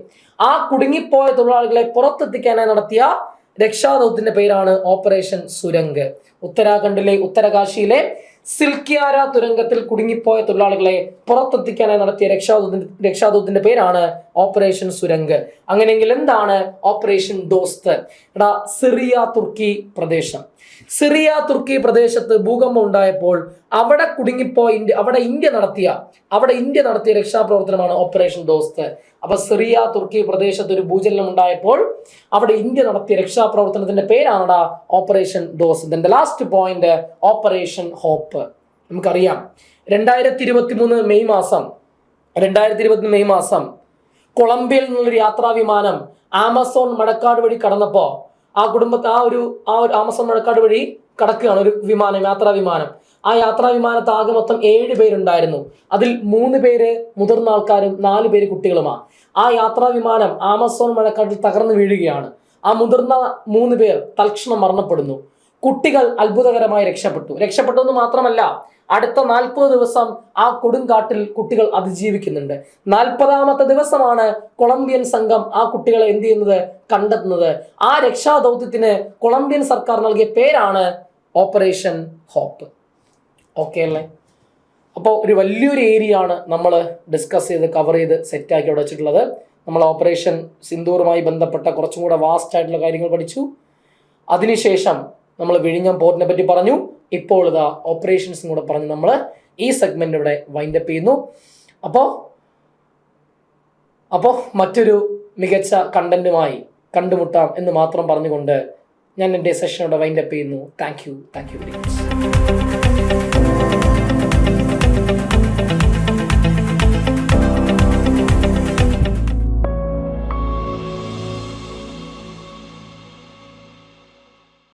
ആ കുടുങ്ങിപ്പോയ തൊഴിലാളികളെ പുറത്തെത്തിക്കാനായി നടത്തിയ രക്ഷാദൗത്യത്തിന്റെ പേരാണ് ഓപ്പറേഷൻ സുരംഗ്. ഉത്തരാഖണ്ഡിലെ ഉത്തരകാശിയിലെ സിൽക്യാര തുരങ്കത്തിൽ കുടുങ്ങിപ്പോയ തൊഴിലാളികളെ പുറത്തെത്തിക്കാനായി നടത്തിയ രക്ഷാദൗത്യത്തിന്റെ പേരാണ് ഓപ്പറേഷൻ സുരംഗ്. അങ്ങനെയെങ്കിൽ എന്താണ് ഓപ്പറേഷൻ ദോസ്ത്? സിറിയ തുർക്കി പ്രദേശത്ത് ഭൂകമ്പം ഉണ്ടായപ്പോൾ അവിടെ ഇന്ത്യ നടത്തിയ രക്ഷാപ്രവർത്തനമാണ് ഓപ്പറേഷൻ ദോസ്ത്. അപ്പൊ സിറിയ തുർക്കി പ്രദേശത്ത് ഒരു ഭൂചലനം ഉണ്ടായപ്പോൾ അവിടെ ഇന്ത്യ നടത്തിയ രക്ഷാപ്രവർത്തനത്തിന്റെ പേരാണ് operation Dost. Last point operation hope. നമുക്കറിയാം 2023 മെയ് മാസം കൊളംബിയയിൽ നിന്നുള്ളൊരു യാത്രാ വിമാനം ആമസോൺ മഴക്കാട് വഴി കടന്നപ്പോ ആ ഒരു ആമസോൺ മഴക്കാട് വഴി കടക്കുകയാണ് ഒരു വിമാനം, യാത്രാ വിമാനം. ആ യാത്രാ വിമാനത്ത് ആകെ മൊത്തം 7 പേരുണ്ടായിരുന്നു. അതിൽ 3 പേര് മുതിർന്ന ആൾക്കാരും 4 പേര് കുട്ടികളുമാണ്. ആ യാത്രാ വിമാനം ആമസോൺ മഴക്കാട്ടിൽ തകർന്നു വീഴുകയാണ്. ആ മുതിർന്ന 3 പേർ തൽക്ഷണം മരണപ്പെടുന്നു. കുട്ടികൾ അത്ഭുതകരമായി രക്ഷപ്പെട്ടു എന്ന് മാത്രമല്ല, അടുത്ത 40 ദിവസം ആ കൊടുങ്കാട്ടിൽ കുട്ടികൾ അതിജീവിക്കുന്നുണ്ട്. 40ാമത്തെ ദിവസമാണ് കൊളംബിയൻ സംഘം ആ കുട്ടികളെ എന്ത് ചെയ്യുന്നത്, കണ്ടെത്തുന്നത്. ആ രക്ഷാദൗത്യത്തിന് കൊളംബിയൻ സർക്കാർ നൽകിയ പേരാണ് ഓപ്പറേഷൻ ഹോപ്പ്. ഓക്കെ അല്ലേ? അപ്പോൾ ഒരു വലിയൊരു ഏരിയ ആണ് നമ്മൾ ഡിസ്കസ് ചെയ്ത് കവർ ചെയ്ത് സെറ്റാക്കി അവിടെ വെച്ചിട്ടുള്ളത്. നമ്മൾ ഓപ്പറേഷൻ സിന്ദൂറുമായി ബന്ധപ്പെട്ട കുറച്ചും കൂടെ വാസ്റ്റ് ആയിട്ടുള്ള കാര്യങ്ങൾ പഠിച്ചു. അതിനുശേഷം നമ്മൾ വിഴിഞ്ഞം പോർട്ടിനെ പറ്റി പറഞ്ഞു. ഇപ്പോൾ ഇതാ ഓപ്പറേഷൻസും കൂടെ പറഞ്ഞ് നമ്മൾ ഈ സെഗ്മെന്റ് ഇവിടെ വൈൻഡപ്പ് ചെയ്യുന്നു. അപ്പോൾ മറ്റൊരു മികച്ച കണ്ടന്റുമായി കണ്ടുമുട്ടാം എന്ന് മാത്രം പറഞ്ഞുകൊണ്ട് ഞാൻ എൻ്റെ സെഷൻ ഇവിടെ വൈൻഡപ്പ് ചെയ്യുന്നു. Thank you very much.